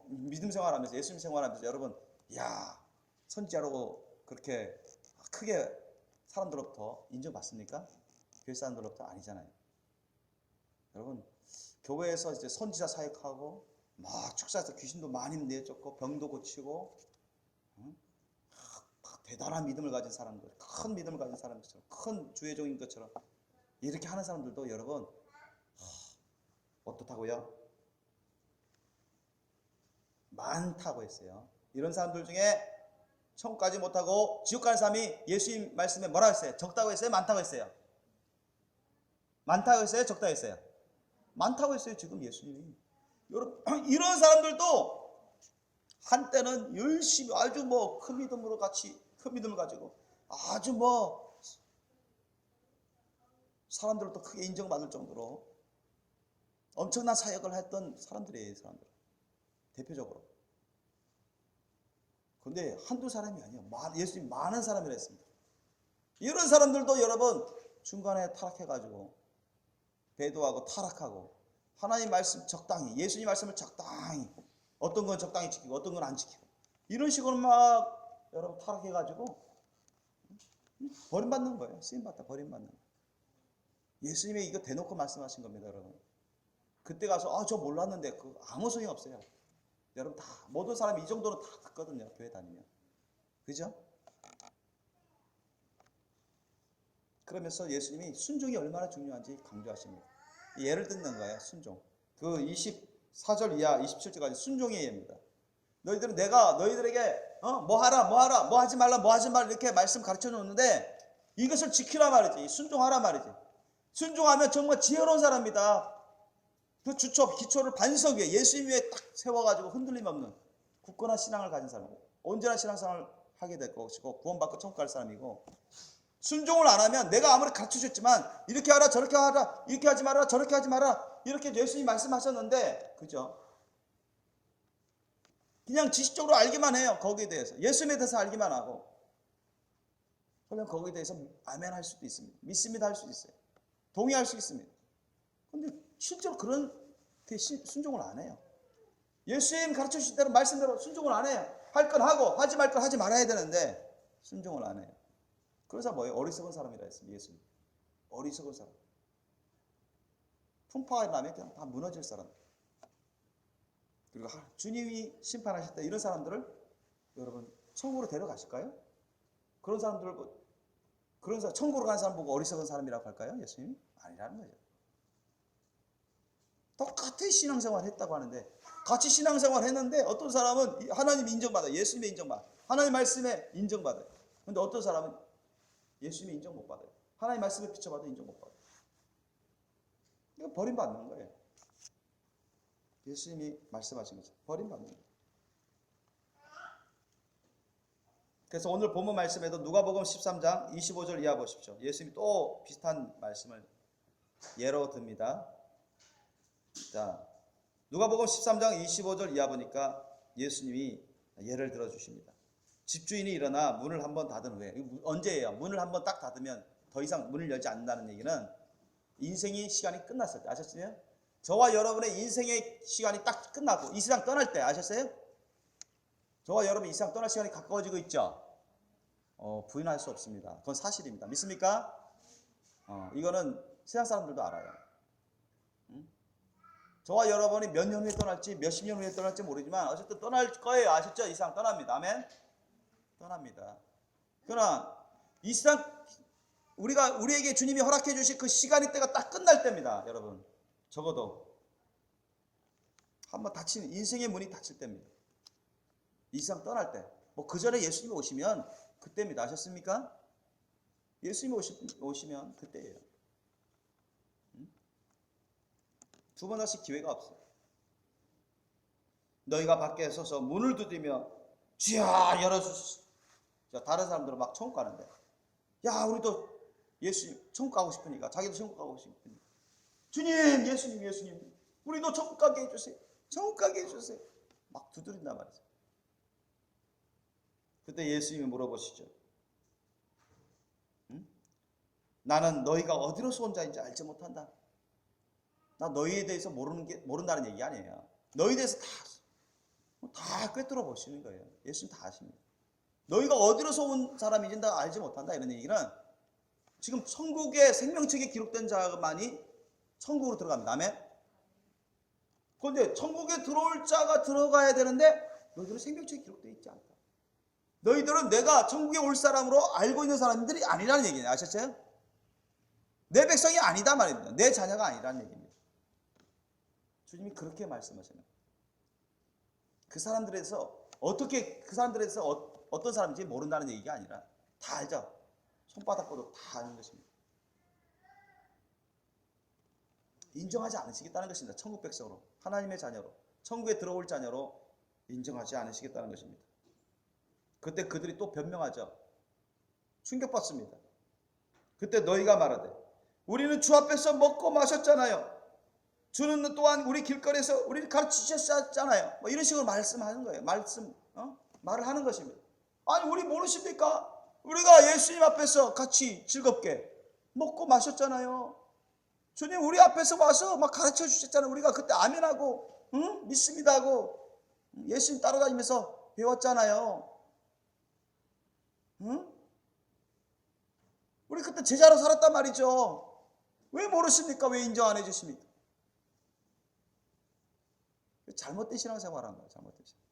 믿음 생활하면서 예수님 생활하면서 여러분 선지자로 그렇게 크게 사람들로부터 인정받습니까? 교회 사람들로부터 아니잖아요. 여러분 교회에서 이제 선지자 사역하고 막 축사에서 귀신도 많이 내쫓고 병도 고치고 대단한 믿음을 가진 사람들, 큰 믿음을 가진 사람들처럼 큰 주의 종인 것처럼 이렇게 하는 사람들도 여러분 어떻다고요? 많다고 했어요. 이런 사람들 중에 천국 가지 못하고 지옥 가는 사람이 예수님 말씀에 뭐라고 했어요? 적다고 했어요? 많다고 했어요? 많다고 했어요? 적다고 했어요? 많다고 했어요. 지금 예수님이. 여러분 이런 사람들도 한때는 열심히 아주 큰 믿음을 가지고 아주 사람들로부터 크게 인정받을 정도로 엄청난 사역을 했던 사람들이에요. 사람들 대표적으로. 그런데 한두 사람이 아니에요. 예수님 많은 사람이라 했습니다. 이런 사람들도 여러분 중간에 타락해가지고 배도하고 타락하고 하나님 말씀 적당히 예수님 말씀을 적당히 어떤 건 적당히 지키고 어떤 건 안 지키고 이런 식으로 막 여러분 타락해가지고 버림받는 거예요. 쓰임받다 버림받는 거예요. 예수님이 이거 대놓고 말씀하신 겁니다, 여러분. 그때 가서 저 몰랐는데 그 아무 소용 없어요. 여러분 다 모든 사람이 이 정도는 다 듣거든요, 교회 다니면. 그죠? 그러면서 예수님이 순종이 얼마나 중요한지 강조하십니다. 예를 듣는 거예요, 순종. 그 24절 이하 27절까지 순종의 예입니다. 너희들은 내가 너희들에게 뭐 하라 뭐 하지 말라 이렇게 말씀 가르쳐 줬는데 이것을 지키라 말이지. 순종하라 말이지. 순종하면 정말 지혜로운 사람이다. 그 주초 기초를 반석 위에 예수님 위에 딱 세워가지고 흔들림 없는 굳건한 신앙을 가진 사람, 온전한 신앙생활을 하게 될 것이고 구원받고 천국 갈 사람이고, 순종을 안 하면 내가 아무리 가르쳐 줬지만 이렇게 하라 저렇게 하라 이렇게 하지 마라 저렇게 하지 마라 이렇게 예수님 말씀하셨는데, 그죠? 그냥 지식적으로 알기만 해요. 거기에 대해서 예수님에 대해서 알기만 하고, 그러면 거기에 대해서 아멘 할 수도 있습니다. 믿습니다 할 수도 있어요. 동의할 수 있습니다. 근데 실제로 그렇게 순종을 안 해요. 예수님 가르쳐 주신 대로 말씀대로 순종을 안 해요. 할 건 하고 하지 말 건 하지 말아야 되는데 순종을 안 해요. 그래서 뭐예요? 어리석은 사람이라 했습니다. 예수님. 어리석은 사람. 풍파가 나면 그냥 다 무너질 사람. 그리고 주님이 심판하실 때 이런 사람들을 여러분 천국으로 데려가실까요? 그런 사람들을 천국으로 가는 사람 보고 어리석은 사람이라고 할까요? 예수님이? 아니라는 거죠. 똑같이 신앙생활 했다고 하는데, 같이 신앙생활 했는데 어떤 사람은 하나님 인정받아요. 예수님의 인정받아요. 하나님 말씀에 인정받아요. 근데 어떤 사람은 예수님의 인정 못 받아요. 하나님 말씀에 비춰봐도 인정 못 받아요. 이거 버림받는 거예요. 예수님이 말씀하신 거죠. 버림받는 거예요. 그래서 오늘 본문 말씀에도 누가복음 13장 25절 이하 보십시오. 예수님이 또 비슷한 말씀을 예로 듭니다. 자, 누가복음 13장 25절 이하 보니까 예수님이 예를 들어 주십니다. 집주인이 일어나 문을 한번 닫은 후에, 언제예요? 문을 한번 딱 닫으면 더 이상 문을 열지 않는다는 얘기는 인생의 시간이 끝났을 때, 아셨어요? 저와 여러분의 인생의 시간이 딱 끝나고 이 세상 떠날 때, 아셨어요? 저와 여러분 이 세상 떠날 시간이 가까워지고 있죠? 부인할 수 없습니다. 그건 사실입니다. 믿습니까? 이거는 세상 사람들도 알아요. 저와 여러분이 몇 년 후에 떠날지 몇십 년 후에 떠날지 모르지만 어쨌든 떠날 거예요. 아셨죠? 이 세상 떠납니다. 아멘? 떠납니다. 그러나 이 세상 우리에게 주님이 허락해 주실 그 시간의 때가 딱 끝날 때입니다. 여러분, 적어도 한번 닫히는 인생의 문이 닫힐 때입니다. 이 세상 떠날 때, 뭐 그 전에 예수님이 오시면 그때입니다. 아셨습니까? 예수님이 오시면 그때예요. 두 번 다시 기회가 없어요. 너희가 밖에 서서 문을 두드리며 주야 열어주소서. 다른 사람들은 막 천국 가는데, 야 우리도 예수님 천국 가고 싶으니까, 자기도 천국 가고 싶으니까, 주님 예수님 우리도 천국 가게 해주세요. 천국 가게 해주세요. 막 두드린단 말이죠. 그때 예수님이 물어보시죠. 나는 너희가 어디로서 온 자인지 알지 못한다. 나 너희에 대해서 모른다는 얘기 아니에요. 너희에 대해서 다 꿰뚫어 보시는 거예요. 예수님 다 아십니다. 너희가 어디로서 온 사람인지 다 알지 못한다. 이런 얘기는 지금 천국의 생명책에 기록된 자만이 천국으로 들어갑니다. 아멘. 그런데 천국에 들어올 자가 들어가야 되는데 너희들은 생명책에 기록되어 있지 않다. 너희들은 내가 천국에 올 사람으로 알고 있는 사람들이 아니라는 얘기예요. 아셨어요? 내 백성이 아니다 말입니다. 내 자녀가 아니라는 얘기입니다. 주님이 그렇게 말씀하시는 그 사람들에서 어떤 사람인지 모른다는 얘기가 아니라 다 알죠. 손바닥 보도 다 아는 것입니다. 인정하지 않으시겠다는 것입니다. 천국 백성으로, 하나님의 자녀로, 천국에 들어올 자녀로 인정하지 않으시겠다는 것입니다. 그때 그들이 또 변명하죠. 충격받습니다. 그때 너희가 말하되 우리는 주 앞에서 먹고 마셨잖아요. 주는 또한 우리 길거리에서 우리를 가르치셨잖아요. 뭐 이런 식으로 말씀하는 거예요. 말을 하는 것입니다. 아니 우리 모르십니까? 우리가 예수님 앞에서 같이 즐겁게 먹고 마셨잖아요. 주님 우리 앞에서 와서 막 가르쳐 주셨잖아요. 우리가 그때 아멘하고 믿습니다 하고 예수님 따라다니면서 배웠잖아요. 응? 우리 그때 제자로 살았단 말이죠. 왜 모르십니까? 왜 인정 안 해주십니까? 잘못된 신앙생활한 거예요. 잘못된 신앙.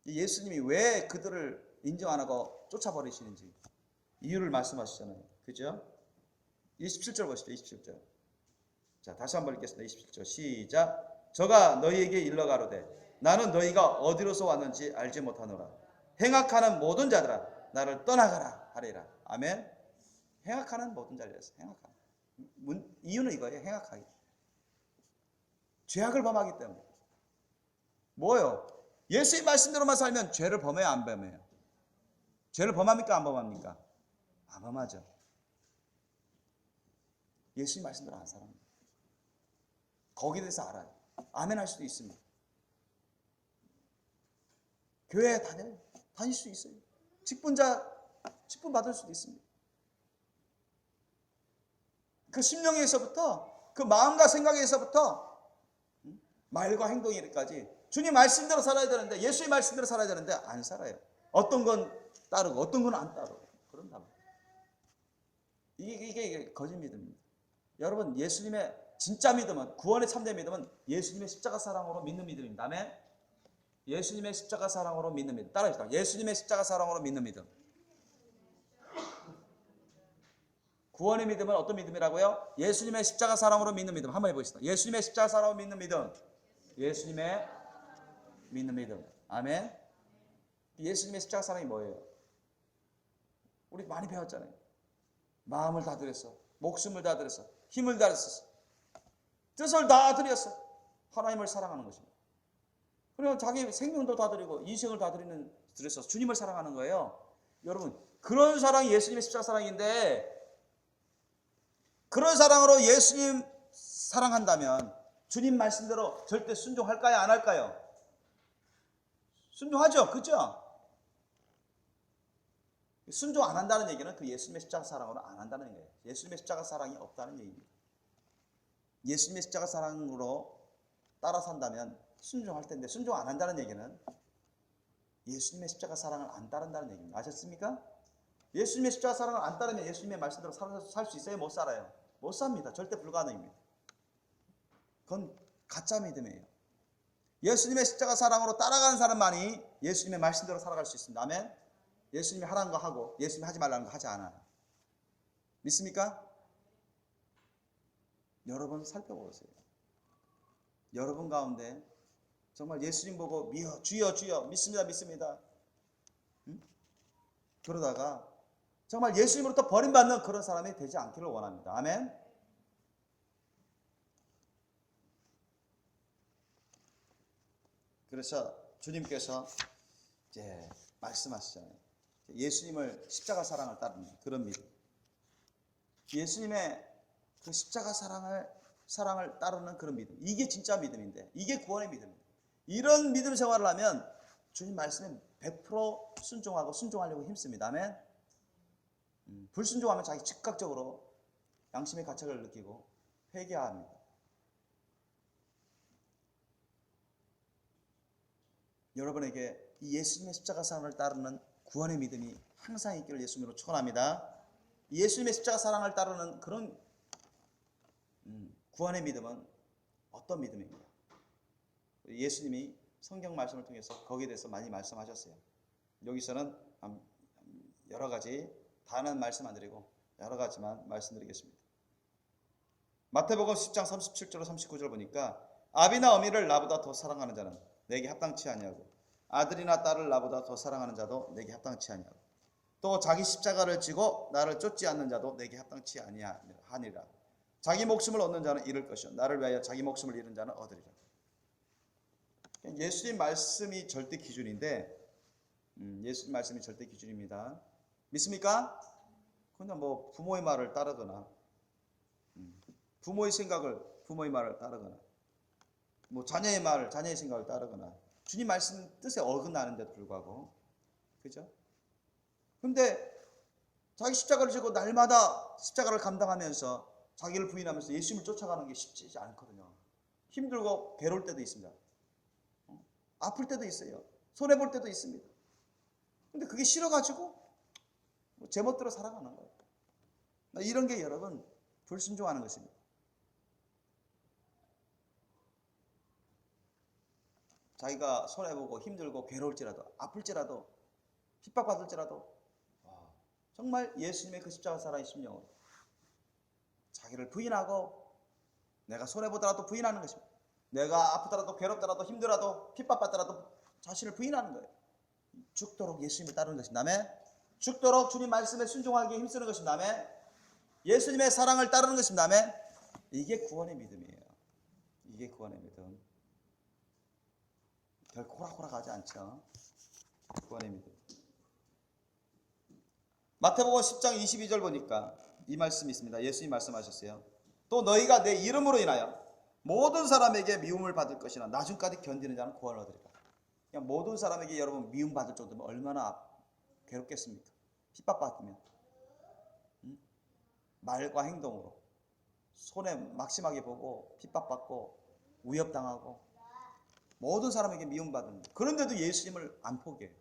예수님이 왜 그들을 인정 안 하고 쫓아버리시는지 이유를 말씀하시잖아요. 그죠? 27절 보시죠. 27절. 자, 다시 한번 읽겠습니다. 27절 시작. 저가 너희에게 일러 가로되 나는 너희가 어디로서 왔는지 알지 못하노라. 행악하는 모든 자들아 나를 떠나가라 하리라. 아멘. 행악하는 모든 자들이었어요. 행악하는. 이유는 이거예요. 행악하기. 죄악을 범하기 때문에. 뭐예요? 예수의 말씀대로만 살면 죄를 범해요, 안 범해요? 죄를 범합니까, 안 범합니까? 안 범하죠. 예수의 말씀대로 안 살아요. 거기에 대해서 알아요. 아멘 할 수도 있습니다. 교회에 다닐 수 있어요. 직분 받을 수도 있습니다. 그 심령에서부터, 그 마음과 생각에서부터 말과 행동에까지 주님 말씀대로 살아야 되는데, 예수의 말씀대로 살아야 되는데 안 살아요. 어떤 건 따르고 어떤 건 안 따르고 그런다. 이게 거짓 믿음입니다. 여러분, 예수님의 진짜 믿음은, 구원의 참된 믿음은 예수님의 십자가 사랑으로 믿는 믿음입니다. 아멘. 예수님의 십자가 사랑으로 믿는 믿음. 따라합시다. 예수님의 십자가 사랑으로 믿는 믿음. 구원의 믿음은 어떤 믿음이라고요? 예수님의 십자가 사랑으로 믿는 믿음. 한번 해보겠습니다. 예수님의 십자가 사랑으로 믿는 믿음. 예수님의 믿는 믿음. 아멘. 예수님의 십자가 사랑이 뭐예요? 우리 많이 배웠잖아요. 마음을 다 드렸어. 목숨을 다 드렸어. 힘을 다 드렸어. 뜻을 다 드렸어. 하나님을 사랑하는 것입니다. 그리고 자기 생명도 다 드리고 인생을 다 드려서 주님을 사랑하는 거예요. 여러분, 그런 사랑이 예수님의 십자가 사랑인데, 그런 사랑으로 예수님 사랑한다면 주님 말씀대로 절대 순종할까요? 안 할까요? 순종하죠. 그죠? 순종 안 한다는 얘기는 그 예수님의 십자가 사랑으로 안 한다는 얘기예요. 예수님의 십자가 사랑이 없다는 얘기입니다. 예수님의 십자가 사랑으로 따라 산다면 순종할 텐데, 순종 안 한다는 얘기는 예수님의 십자가 사랑을 안 따른다는 얘기입니다. 아셨습니까? 예수님의 십자가 사랑을 안 따르면 예수님의 말씀대로 살 수 있어요? 못 살아요? 못 삽니다. 절대 불가능입니다. 그건 가짜 믿음이에요. 예수님의 십자가 사랑으로 따라가는 사람만이 예수님의 말씀대로 살아갈 수 있습니다. 아멘. 예수님이 하라는 거 하고 예수님이 하지 말라는 거 하지 않아요. 믿습니까? 여러분 살펴보세요. 여러분 가운데 정말 예수님 보고 주여 주여 믿습니다 믿습니다. 응? 그러다가 정말 예수님으로부터 버림받는 그런 사람이 되지 않기를 원합니다. 아멘. 그래서 주님께서 이제 말씀하시잖아요. 예수님을 십자가 사랑을 따르는 그런 믿음. 예수님의 그 십자가 사랑을 따르는 그런 믿음. 이게 진짜 믿음인데, 이게 구원의 믿음입니다. 이런 믿음 생활을 하면 주님 말씀에 100% 순종하려고 힘씁니다. 아멘. 불순종하면 자기 즉각적으로 양심의 가책을 느끼고 회개합니다. 여러분에게 이 예수님의 십자가 사랑을 따르는 구원의 믿음이 항상 있기를 예수님으로 축원합니다. 예수님의 십자가 사랑을 따르는 그런 구원의 믿음은 어떤 믿음입니까? 예수님이 성경 말씀을 통해서 거기에 대해서 많이 말씀하셨어요. 여기서는 여러 가지, 다는 말씀 안 드리고 여러 가지만 말씀드리겠습니다. 마태복음 10장 37절 39절 보니까 아비나 어미를 나보다 더 사랑하는 자는 내게 합당치 아니하고 아들이나 딸을 나보다 더 사랑하는 자도 내게 합당치 아니하고 또 자기 십자가를 지고 나를 쫓지 않는 자도 내게 합당치 아니하니라. 자기 목숨을 얻는 자는 잃을 것이요 나를 위하여 자기 목숨을 잃은 자는 얻으리라. 예수님 말씀이 절대 기준인데, 예수님 말씀이 절대 기준입니다. 믿습니까? 그냥 뭐 부모의 말을 따르거나 부모의 말을 따르거나 뭐 자녀의 생각을 따르거나 주님 말씀 뜻에 어긋나는데도 불구하고, 그죠? 근데 자기 십자가를 지고 날마다 십자가를 감당하면서 자기를 부인하면서 예수님을 쫓아가는 게 쉽지 않거든요. 힘들고 괴로울 때도 있습니다. 아플 때도 있어요. 손해볼 때도 있습니다. 근데 그게 싫어가지고 제멋대로 살아가는 거예요. 이런 게 여러분 불순종하는 것입니다. 자기가 손해보고 힘들고 괴로울지라도 아플지라도 핍박받을지라도 정말 예수님의 그 십자가 살아의 심령으로 자기를 부인하고 내가 손해보더라도 부인하는 것입니다. 내가 아프더라도 괴롭더라도 힘들어도 핍박받더라도 자신을 부인하는 거예요. 죽도록 예수님을 따르는 것입니다. 아멘. 죽도록 주님 말씀에 순종하기에 힘쓰는 것입니다. 아멘. 예수님의 사랑을 따르는 것입니다. 아멘. 이게 구원의 믿음이에요. 이게 구원의 믿음. 결코 호락호락하지 않죠. 구원의 믿음. 마태복음 10장 22절 보니까 이 말씀이 있습니다. 예수님 말씀하셨어요. 또 너희가 내 이름으로 인하여 모든 사람에게 미움을 받을 것이나 나중까지 견디는 자는 구원을 얻으리라. 그냥 모든 사람에게 여러분 미움받을 정도면 얼마나 괴롭겠습니까? 핍박받으면 말과 행동으로 손해 막심하게 보고 핍박받고 위협당하고 모든 사람에게 미움받는, 그런데도 예수님을 안 포기해요.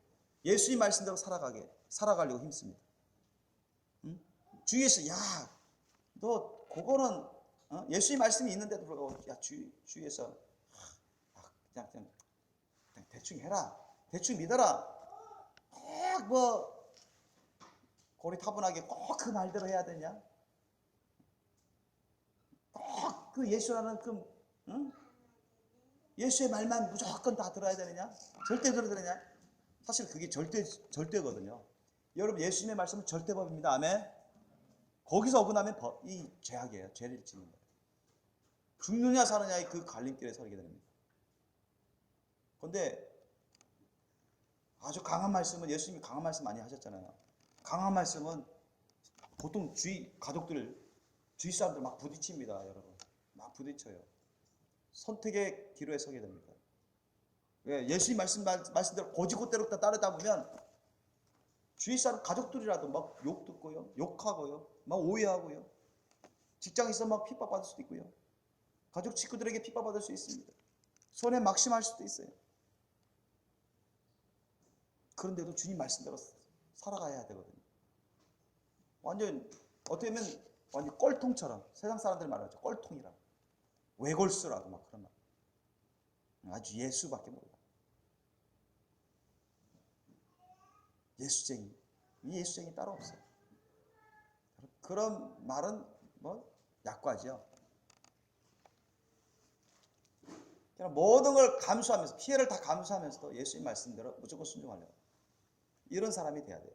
예수님 말씀대로 살아가려고 힘씁니다. 주위에서 야 너 그거는 예수님 말씀이 있는데도 불구하고 야 주위에서 그냥 대충 해라, 대충 믿어라, 꼭 뭐 고리타분하게 꼭 그 말대로 해야 되냐, 꼭 그 예수라는 예수의 말만 무조건 다 들어야 되느냐, 절대 들어야 되느냐. 사실 그게 절대거든요. 여러분 예수님의 말씀은 절대법입니다. 아멘. 거기서 어긋나면 이 죄악이에요. 죄를 짓는 거예요. 죽느냐 사느냐의 그 갈림길에 서게 됩니다. 그런데 아주 강한 말씀은, 예수님이 강한 말씀 많이 하셨잖아요. 강한 말씀은 보통 주위 가족들, 주위 사람들 막 부딪힙니다. 여러분 막 부딪혀요. 선택의 기로에 서게 됩니다. 예수님 말씀대로 고지고대로 따르다 보면 주위 사람 가족들이라도 막 욕 듣고요, 욕하고요, 막 오해하고요, 직장에서 막 핍박받을 수도 있고요, 가족 친구들에게 핍박받을 수 있습니다. 손해 막심할 수도 있어요. 그런데도 주님 말씀대로 살아가야 되거든요. 완전 어떻게 보면 완전 꼴통처럼, 세상 사람들 말하죠. 꼴통이라고, 외골수라고 막 그런 말. 아주 예수밖에 몰라. 예수쟁이. 이 예수쟁이 따로 없어요. 그런 말은 뭐 약과죠. 그냥 모든 걸 감수하면서, 피해를 다 감수하면서도 예수님 말씀대로 무조건 순종하려고, 이런 사람이 돼야 돼요.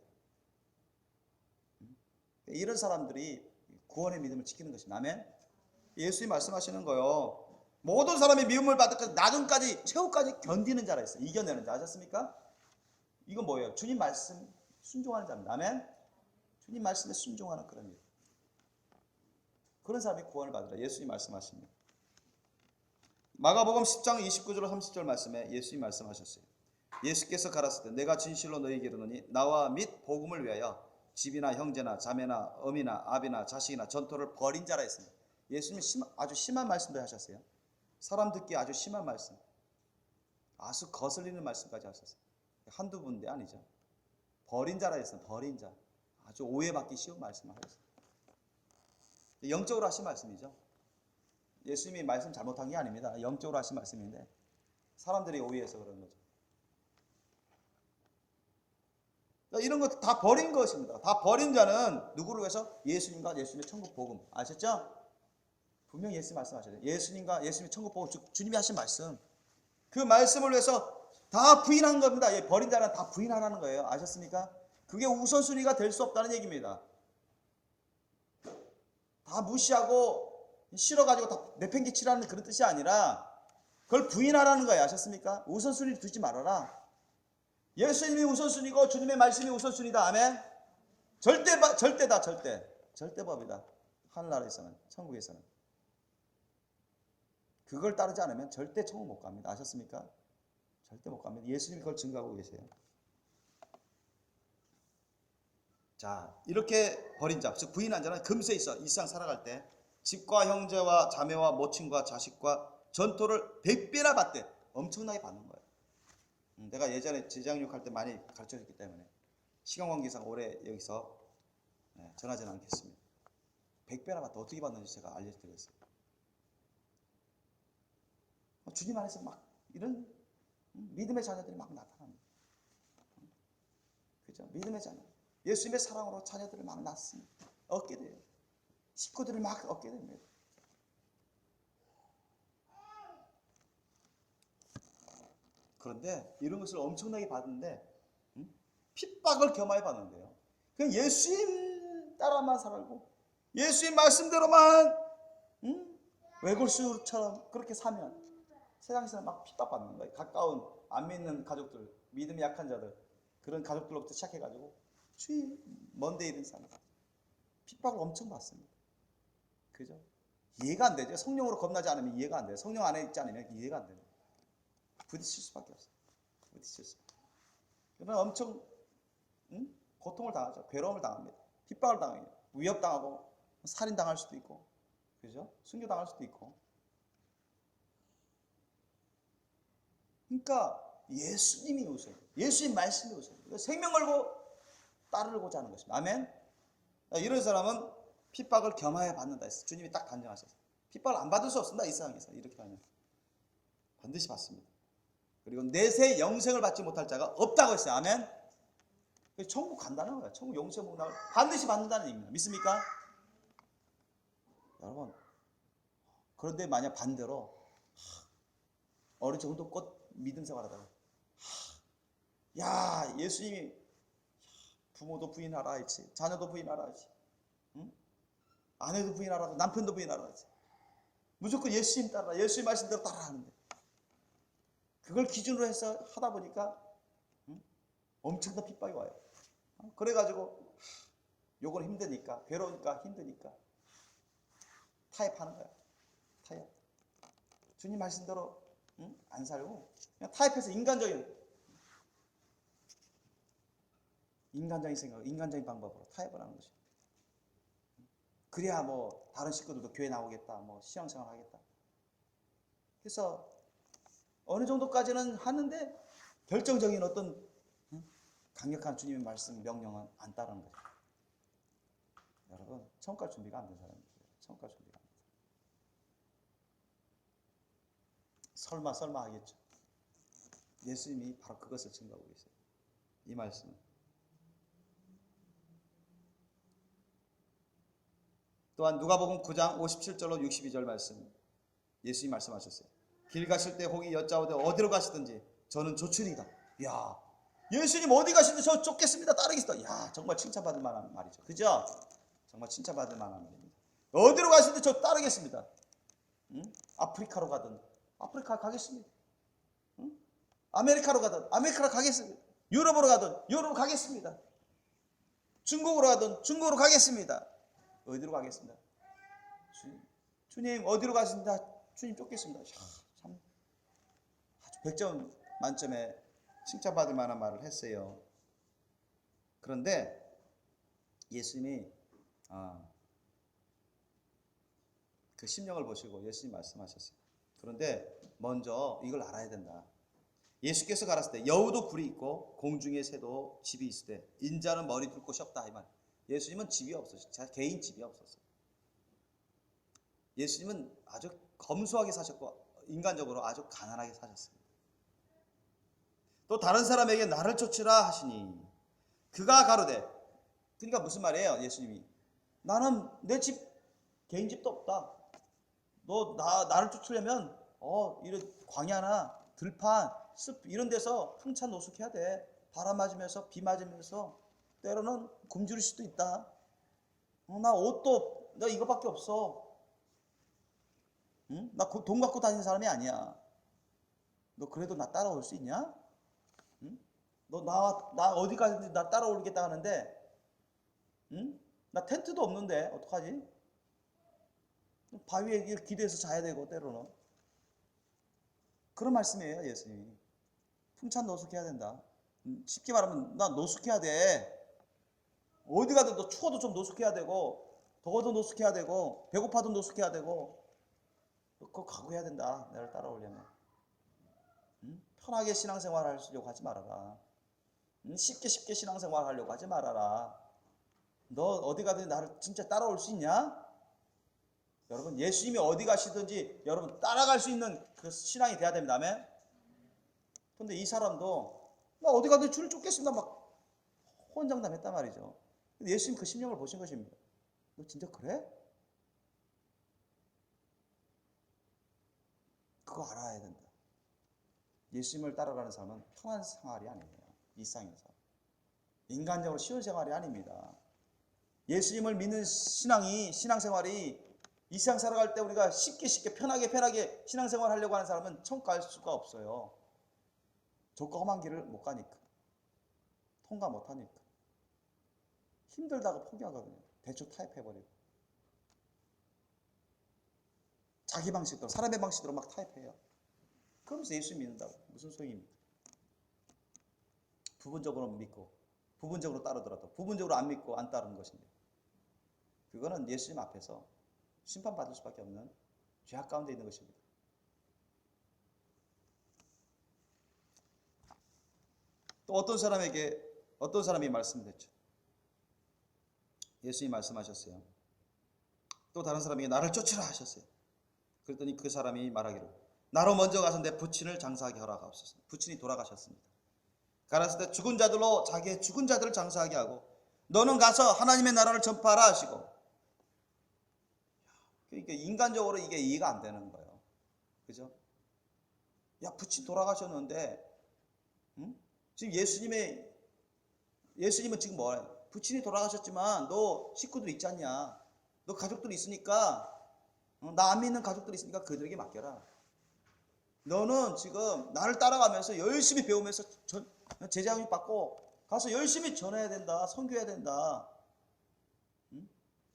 이런 사람들이 구원의 믿음을 지키는 것입니다. 아멘. 예수님 말씀하시는 거요, 모든 사람이 미움을 받을 것 나중까지 최후까지 견디는 자라 있어요. 이겨내는 자. 아셨습니까? 이건 뭐예요? 주님 말씀 순종하는 자입니다. 아멘. 주님 말씀에 순종하는 그런 일, 그런 사람이 구원을 받으라. 예수님 말씀하십니다. 마가복음 10장 29절 30절 말씀에 예수님 말씀하셨어요. 예수께서 가라사대 내가 진실로 너희에게 이르노니 나와 및 복음을 위하여 집이나 형제나 자매나 어미나 아비나 자식이나 전토를 벌인 자라 했습니다. 예수님이 아주 심한 말씀도 하셨어요. 사람 듣기 아주 심한 말씀, 아주 거슬리는 말씀까지 하셨어요. 한두 군데 아니죠. 버린 자라 했어요. 버린 자. 아주 오해받기 쉬운 말씀을 하셨어요. 영적으로 하신 말씀이죠. 예수님이 말씀 잘못한 게 아닙니다. 영적으로 하신 말씀인데 사람들이 오해해서 그런 거죠. 이런 것 다 버린 것입니다. 다 버린 자는 누구를 위해서? 예수님과 예수님의 천국 복음. 아셨죠? 분명히 예수님 말씀하셨죠. 예수님과 예수님의 천국 복음, 즉 주님이 하신 말씀, 그 말씀을 위해서 다 부인한 겁니다. 버린 자는 다 부인하라는 거예요. 아셨습니까? 그게 우선순위가 될 수 없다는 얘기입니다. 다 무시하고 싫어가지고 다 내팽개치라는 그런 뜻이 아니라 그걸 부인하라는 거예요. 아셨습니까? 우선순위를 두지 말아라. 예수님이 우선순위고 주님의 말씀이 우선순위다. 아멘. 절대다. 절대법이다. 하늘나라에서는, 천국에서는. 그걸 따르지 않으면 절대 천국 못 갑니다. 아셨습니까? 절대 못 갑니다. 예수님이 그걸 증거하고 계세요. 자, 이렇게 버린 자, 즉 부인한 자는 금세 있어 이 세상 살아갈 때 집과 형제와 자매와 모친과 자식과 전토를 100배나 받되 엄청나게 받는 거예요. 내가 예전에 제장육 할 때 많이 가르쳐줬기 때문에 시간 관계상 오래 여기서 전하지는 않겠습니다. 100배나 받다 어떻게 받는지 제가 알려드리겠습니다. 주님 안에서 막 이런 믿음의 자녀들이 막 나타납니다. 그죠? 믿음의 자녀. 예수님의 사랑으로 자녀들을 막 낳습니다. 얻게 돼요. 식구들을 막 얻게 됩니다. 그런데 이런 것을 엄청나게 받는데 핍박을 겸하여 받는데요. 그냥 예수님 따라만 살고 예수님 말씀대로만 외골수처럼 그렇게 사면 세상에서는 막 핍박받는 거예요. 가까운 안 믿는 가족들, 믿음이 약한 자들 그런 가족들로부터 시작해가지고 주위 먼데 있는 사람 핍박을 엄청 받습니다. 그죠? 이해가 안 되죠. 성령으로 겁나지 않으면 이해가 안 돼요. 성령 안에 있지 않으면 이해가 안 돼요. 부딪힐 수밖에 없어요. 부딪힐 수. 그러면 엄청 고통을 당하죠. 괴로움을 당합니다. 핍박을 당해요. 위협당하고 살인당할 수도 있고, 그죠? 순교당할 수도 있고. 그러니까 예수님이 우선, 예수님 말씀이 우선. 생명 걸고 따르고자 하는 것입니다. 아멘. 이런 사람은 핍박을 겸하여 받는다 했어요. 주님이 딱 단정하셨어요. 핍박을 안 받을 수 없습니다. 이 세상에서 이렇게 하면 반드시 받습니다. 그리고 내세 영생을 받지 못할 자가 없다고 했어요. 아멘. 천국 간다는 거예요. 천국 영생 복락을 반드시 받는다는 얘기입니다. 믿습니까? 여러분, 그런데 만약 반대로 어느 정도 껏 믿음 생활하다가 야 예수님이 부모도 부인하라 했지, 자녀도 부인하라 했지, 아내도 부인하라, 남편도 부인하라 했지, 무조건 예수님 따라, 예수님 말씀대로 따라 하는데 그걸 기준으로 해서 하다 보니까 엄청난 핍박이 와요. 그래가지고 요건 힘드니까, 괴로우니까, 힘드니까 타협하는 거야. 타협. 주님 말씀대로 안 살고 그냥 타협해서 인간적인 생각, 인간적인 방법으로 타협을 하는 거죠. 그래야 뭐 다른 식구들도 교회 나오겠다, 뭐 신앙생활 하겠다. 그래서 어느 정도까지는 하는데 결정적인 어떤 강력한 주님의 말씀, 명령은 안 따르는 거죠. 여러분, 천국 갈 준비가 안 된 사람이에요. 천국 갈 준비가 안 된 사람. 설마 하겠죠. 예수님이 바로 그것을 증거하고 계세요. 이 말씀은. 또한 누가복음 9장 57절로 62절 말씀, 예수님이 말씀하셨어요. 길 가실 때 혹이 여짜오되 어디로 가시든지 저는 조출이다. 야, 예수님 어디 가시든지 저 쫓겠습니다. 따르겠습니다. 야, 정말 칭찬받을 만한 말이죠. 그죠? 정말 칭찬받을 만한 말입니다. 어디로 가시든지 저 따르겠습니다. 아프리카로 가든 아프리카 가겠습니다. 아메리카로 가든 아메리카로 가겠습니다. 유럽으로 가든 유럽으로 가겠습니다. 중국으로 가든 중국으로 가겠습니다. 어디로 가겠습니다. 주님 어디로 가신다. 주님 쫓겠습니다. 참 아주 100점 만점에 칭찬받을 만한 말을 했어요. 그런데 예수님이 그 심령을 보시고 예수님 말씀하셨어요. 그런데 먼저 이걸 알아야 된다. 예수께서 가라사대 때 여우도 굴이 있고 공중의 새도 집이 있으되 인자는 머리 둘 곳이 없다. 이 말. 예수님은 집이 없었어요. 개인 집이 없었어요. 예수님은 아주 검소하게 사셨고 인간적으로 아주 가난하게 사셨습니다. 또 다른 사람에게 나를 쫓으라 하시니 그가 가로되, 그러니까 무슨 말이에요? 예수님이 나는 내 집 개인 집도 없다. 너 나를 쫓으려면 이런 광야나 들판 숲 이런 데서 한참 노숙해야 돼. 바람 맞으면서 비 맞으면서 때로는 굶주릴 수도 있다. 나 옷도 나 이거밖에 없어. 나 돈 갖고 다니는 사람이 아니야. 너 그래도 나 따라올 수 있냐? 너 나 어디 가든지 나 따라오겠다 하는데, 나 텐트도 없는데 어떡하지? 바위에 기대서 자야 되고 때로는. 그런 말씀이에요, 예수님이. 풍찬 노숙해야 된다. 쉽게 말하면 나 노숙해야 돼. 어디 가든 너 추워도 좀 노숙해야 되고, 더워도 노숙해야 되고, 배고파도 노숙해야 되고, 그거 각오해야 된다. 나를 따라오려면. 편하게 신앙생활 하려고 하지 말아라. 쉽게 신앙생활 하려고 하지 말아라. 너 어디 가든지 나를 진짜 따라올 수 있냐? 여러분, 예수님이 어디 가시든지 여러분 따라갈 수 있는 그 신앙이 돼야 됩니다. 아멘. 근데 이 사람도 나 어디 가든지 주를 쫓겠습니다 막 호언장담했단 말이죠. 근데 예수님 그 심령을 보신 것입니다. 너 진짜 그래? 그거 알아야 된다. 예수님을 따라가는 삶은 편한 생활이 아니에요. 일상에서. 인간적으로 쉬운 생활이 아닙니다. 예수님을 믿는 신앙생활이 이 세상 살아갈 때 우리가 쉽게 편하게 신앙생활 하려고 하는 사람은 천국 갈 수가 없어요. 좁고 험한 길을 못 가니까. 통과 못 하니까. 힘들다고 포기하거든요. 대충 타협해버리고. 자기 방식대로, 사람의 방식대로 막 타협해요. 그러면서 예수 믿는다고. 무슨 소용입니까? 부분적으로 믿고, 부분적으로 따르더라도, 부분적으로 안 믿고 안 따르는 것입니다. 그거는 예수님 앞에서 심판받을 수밖에 없는 죄악 가운데 있는 것입니다. 또 어떤 사람이 말씀드렸죠. 예수님이 말씀하셨어요. 또 다른 사람에게 나를 쫓으라 하셨어요. 그랬더니 그 사람이 말하기를 나로 먼저 가서 내 부친을 장사하게 허락하옵소서. 부친이 돌아가셨습니다. 가라사대 때 죽은 자들로 자기의 죽은 자들을 장사하게 하고 너는 가서 하나님의 나라를 전파하라 하시고. 그러니까 인간적으로 이게 이해가 안 되는 거예요. 그죠? 야, 부친 돌아가셨는데 지금 예수님은 지금 뭐예요? 부친이 돌아가셨지만 너 식구들 있지 않냐? 너 가족들이 있으니까 나 안 믿는 가족들이 있으니까 그들에게 맡겨라. 너는 지금 나를 따라가면서 열심히 배우면서 제자교육 받고 가서 열심히 전해야 된다. 선교해야 된다.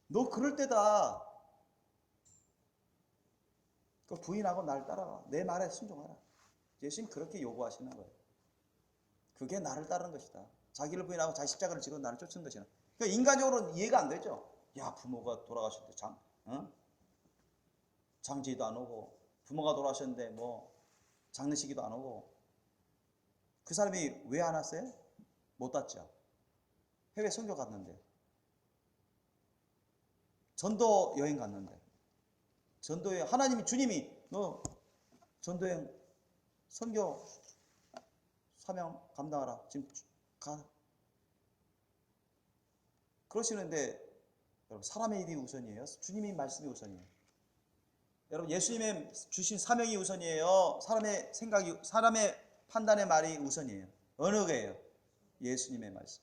너 그럴 때다. 그 부인하고 나를 따라가. 내 말에 순종하라. 예수님 그렇게 요구하시는 거예요. 그게 나를 따르는 것이다. 자기를 부인하고 자기 십자가를 지고 나를 쫓는 것이다. 그러니까 인간적으로는 이해가 안 되죠. 야, 부모가 돌아가셨는데 장지도 안 오고 부모가 돌아가셨는데 뭐 장례식이도 안 오고. 그 사람이 왜 안 왔어요? 못 왔죠. 해외 선교 갔는데, 전도 여행 갔는데, 전도여행 하나님이 주님이 너 전도여행 선교 사명 감당하라. 지금 가. 그러시는데 여러분 사람의 일이 우선이에요? 주님의 말씀이 우선이에요? 여러분 예수님의 주신 사명이 우선이에요? 사람의 생각이, 사람의 판단의 말이 우선이에요? 어느 게예요? 예수님의 말씀.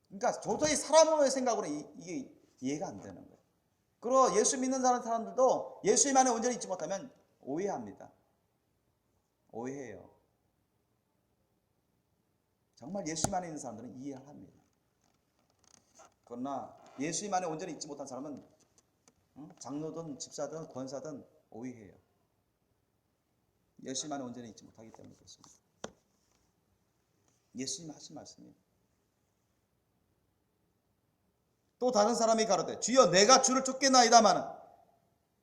그러니까 도저히 사람의 생각으로 이게 이해가 안 되는 거예요. 그리고 예수 믿는 사람들도 예수님 안에 온전히 있지 못하면 오해합니다. 오해해요. 정말 예수님 안에 있는 사람들은 이해를 합니다. 그러나 예수님 안에 온전히 있지 못한 사람은 장로든 집사든 권사든 오해해요. 예수님 안에 온전히 있지 못하기 때문에 그렇습니다. 예수님 하신 말씀이에요. 또 다른 사람이 가로되 주여 내가 주를 쫓겠나이다마는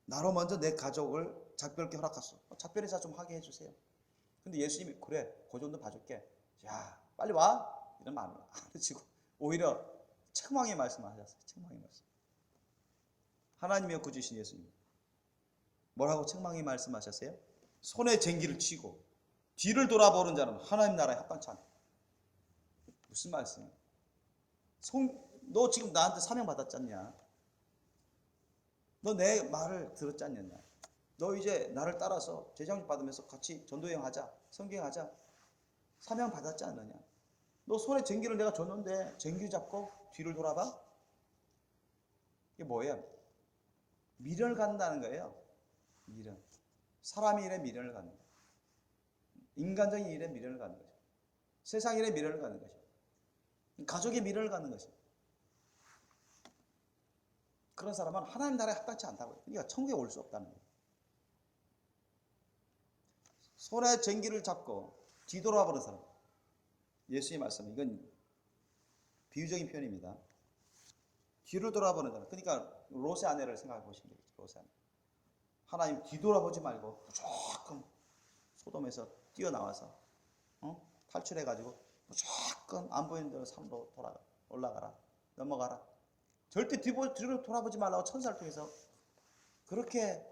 나로 먼저 내 가족을 작별케 허락하소. 작별인사 좀 하게 해주세요. 근데 예수님이 그래 그 정도 봐줄게. 야 빨리 와. 이런 말을 안 하시고 오히려 책망의 말씀하셨어요. 책망의 말씀. 하나님이여 구주신 예수님 뭐라고 책망의 말씀하셨어요? 손에 쟁기를 치고 뒤를 돌아보는 자는 하나님 나라에 합당치 않다. 무슨 말씀이에요? 너 지금 나한테 사명 받았지 않냐? 너 내 말을 들었지 않냐? 너 이제 나를 따라서 제자교육 받으면서 같이 전도여행 하자, 선교여행 하자. 사명 받았지 않느냐? 너 손에 쟁기를 내가 줬는데 쟁기 잡고 뒤를 돌아봐? 이게 뭐예요? 미련을 갖는다는 거예요. 미련. 사람의 일에 미련을 갖는 거예요. 인간적인 일에 미련을 갖는 거죠. 세상 일에 미련을 갖는 거죠. 가족의 미련을 갖는 것이죠. 그런 사람은 하나님 나라에 합당치 않다고요. 그러니까 천국에 올 수 없다는 거예요. 손에 쟁기를 잡고 뒤돌아보는 사람. 예수의 말씀, 이건 비유적인 표현입니다. 뒤를 돌아보는 사람. 그러니까 롯의 아내를 생각해 보시면 되겠죠. 롯의 아내. 하나님 뒤돌아보지 말고 무조건 소돔에서 뛰어나와서 탈출해가지고 무조건 안 보이는 대로 산으로 올라가라, 넘어가라. 절대 뒤로 돌아보지 말라고 천사를 통해서 그렇게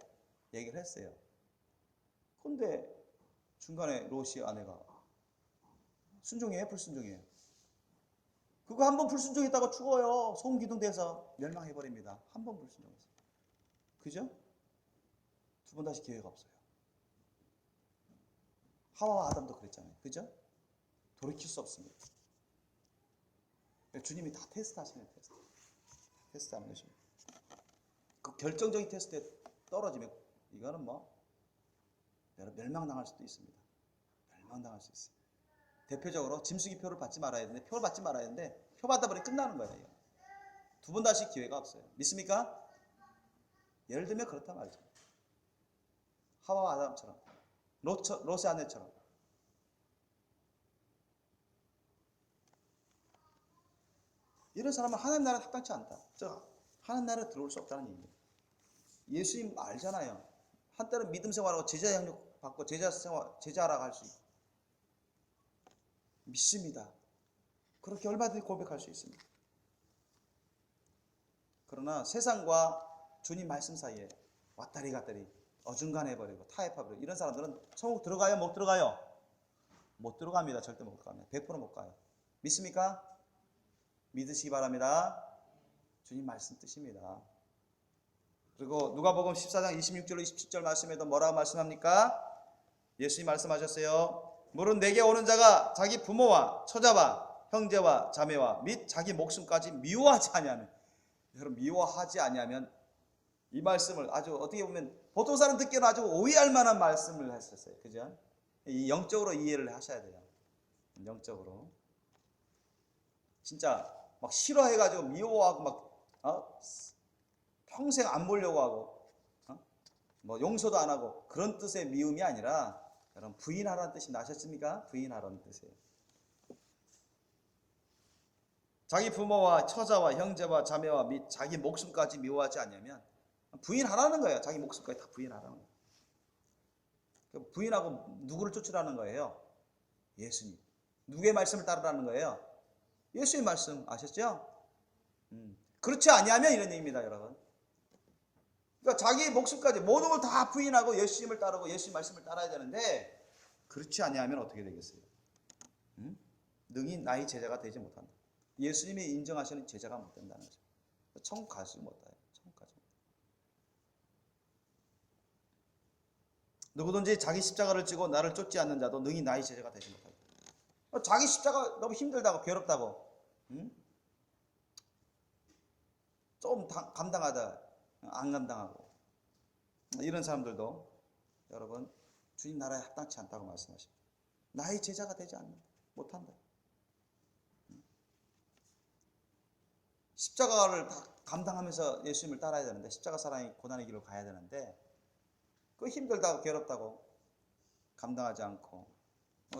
얘기를 했어요. 근데 중간에 롯이 아내가 순종해요, 불순종해요? 그거 한 번 불순종했다고 죽어요. 소음기둥돼서 멸망해버립니다. 한 번 불순종했어요. 그죠? 두 번 다시 기회가 없어요. 하와와 아담도 그랬잖아요. 그죠? 돌이킬 수 없습니다. 주님이 다 테스트하시는 테스트하는 것입니다. 그 결정적인 테스트에 떨어지면 이거는 멸망당할 수도 있습니다. 멸망당할 수 있어요. 대표적으로 짐승이 표를 받지 말아야 되는데, 표를 받지 말아야 되는데 표 받아버리면 끝나는 거예요. 두 번 다시 기회가 없어요. 믿습니까? 예를 들면 그렇단 말이죠. 하와와 아담처럼, 롯의 아내처럼. 이런 사람은 하나님 나라에 합당치 않다. 하나님 나라에 들어올 수 없다는 얘기예요. 예수님 알잖아요. 한때는 믿음 생활하고 제자 양육 받고 제자라고 할 수 있고. 믿습니다. 그렇게 얼마든지 고백할 수 있습니다. 그러나 세상과 주님 말씀 사이에 왔다리 갔다리 어중간해버리고 타협해버리고 이런 사람들은 천국 들어가요? 못 들어가요? 못 들어갑니다. 절대 못 갑니다. 100%못 가요. 믿습니까? 믿으시기 바랍니다. 주님 말씀 뜻입니다. 그리고 누가복음 14장 26절로 27절 말씀에도 뭐라고 말씀합니까? 예수님 말씀하셨어요. 물은 내게 오는 자가 자기 부모와 처자와 형제와 자매와 및 자기 목숨까지 미워하지 아니하면, 여러분 미워하지 아니하면 이 말씀을 아주 어떻게 보면 보통 사람 듣기에는 아주 오해할 만한 말씀을 하셨어요. 그죠? 이 영적으로 이해를 하셔야 돼요. 영적으로. 진짜 막 싫어해가지고 미워하고 평생 안 보려고 하고 용서도 안 하고 그런 뜻의 미움이 아니라 여러분 부인하라는 뜻이 나셨습니까? 부인하라는 뜻이에요. 자기 부모와 처자와 형제와 자매와 및 자기 목숨까지 미워하지 않냐면 부인하라는 거예요. 자기 목숨까지 다 부인하라는 거예요. 부인하고 누구를 쫓으라는 거예요? 예수님. 누구의 말씀을 따르라는 거예요? 예수의 말씀. 아셨죠? 그렇지 아니하면 이런 얘기입니다, 여러분. 그러니까 자기 목숨까지 모든 걸 다 부인하고 예수님을 따르고 예수의 말씀을 따라야 되는데 그렇지 아니하면 어떻게 되겠어요? 능히 나의 제자가 되지 못한다. 예수님이 인정하시는 제자가 못 된다는 거죠. 천국 갈 수 못해요. 천국까지. 누구든지 자기 십자가를 지고 나를 쫓지 않는 자도 능히 나의 제자가 되지 못하다. 자기 십자가 너무 힘들다고 괴롭다고 좀 감당하다 안 감당하고 이런 사람들도 여러분 주님 나라에 합당치 않다고 말씀하십니다. 나의 제자가 되지 않는다. 못한다. 십자가를 다 감당하면서 예수님을 따라야 되는데 십자가 사랑이 고난의 길로 가야 되는데 그 힘들다고 괴롭다고 감당하지 않고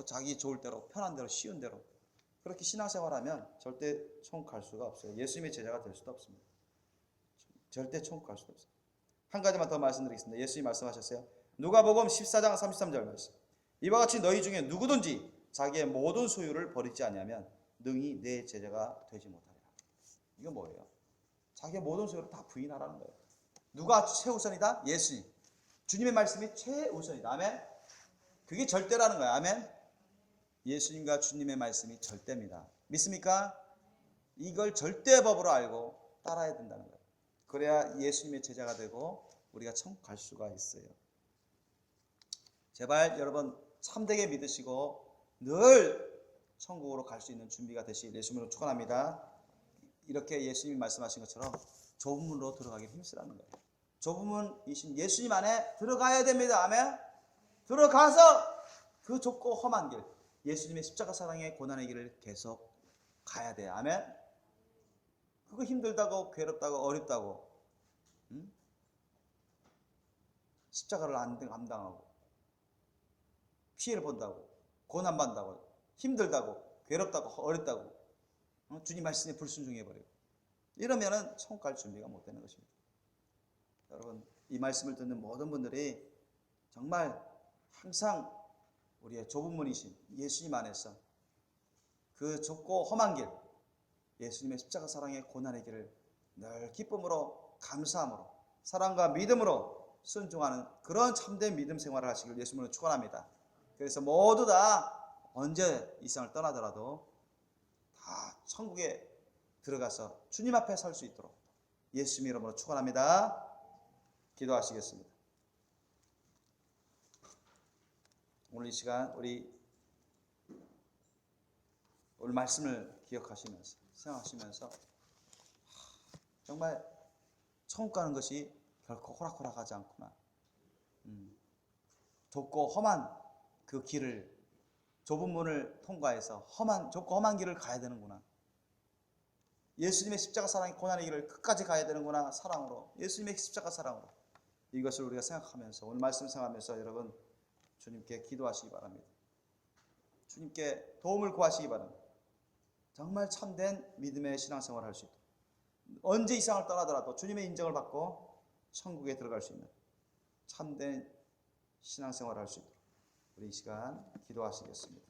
자기 좋을 대로 편한 대로 쉬운 대로 그렇게 신앙생활하면 절대 천국 갈 수가 없어요. 예수님의 제자가 될 수도 없습니다. 절대 천국 갈 수도 없어요. 한 가지만 더 말씀드리겠습니다. 예수님이 말씀하셨어요. 누가복음 14장 33절 말씀. 이와 같이 너희 중에 누구든지 자기의 모든 소유를 버리지 않으면 능히 내 제자가 되지 못하리라. 이건 뭐예요? 자기의 모든 소유를 다 부인하라는 거예요. 누가 최우선이다? 예수님. 주님의 말씀이 최우선이다. 아멘. 그게 절대라는 거예요. 아멘. 예수님과 주님의 말씀이 절대입니다. 믿습니까? 이걸 절대법으로 알고 따라야 된다는 거예요. 그래야 예수님의 제자가 되고 우리가 천국 갈 수가 있어요. 제발 여러분 참되게 믿으시고 늘 천국으로 갈 수 있는 준비가 되시길 예수님으로 축원합니다. 이렇게 예수님이 말씀하신 것처럼 좁은 문으로 들어가기 힘쓰라는 거예요. 좁은 문이신 예수님 안에 들어가야 됩니다. 아멘. 들어가서 그 좁고 험한 길, 예수님의 십자가 사랑의 고난의 길을 계속 가야 돼요. 아멘. 그거 힘들다고 괴롭다고 어렵다고 십자가를 안 감당하고 피해를 본다고 고난받는다고 힘들다고 괴롭다고 어렵다고 주님 말씀에 불순종해버리고 이러면은 천국 갈 준비가 못 되는 것입니다. 여러분 이 말씀을 듣는 모든 분들이 정말 항상 우리의 좁은 문이신 예수님 안에서 그 좁고 험한 길, 예수님의 십자가 사랑의 고난의 길을 늘 기쁨으로 감사함으로 사랑과 믿음으로 순종하는 그런 참된 믿음 생활을 하시길 예수님으로 축원합니다. 그래서 모두 다 언제 이 세상을 떠나더라도 다 천국에 들어가서 주님 앞에 설 수 있도록 예수님 이름으로 축원합니다. 기도하시겠습니다. 오늘 이 시간 우리 오늘 말씀을 기억하시면서 생각하시면서 정말 천국 가는 것이 결코 호락호락하지 않구나. 좁고 험한 그 길을 좁은 문을 통과해서 좁고 험한 길을 가야 되는구나. 예수님의 십자가 사랑의 고난의 길을 끝까지 가야 되는구나. 사랑으로 예수님의 십자가 사랑으로 이것을 우리가 생각하면서 오늘 말씀 생각하면서 여러분 주님께 기도하시기 바랍니다. 주님께 도움을 구하시기 바랍니다. 정말 참된 믿음의 신앙생활을 할 수 있도록 언제 이 세상을 떠나더라도 주님의 인정을 받고 천국에 들어갈 수 있는 참된 신앙생활을 할 수 있도록 우리 이 시간 기도하시겠습니다.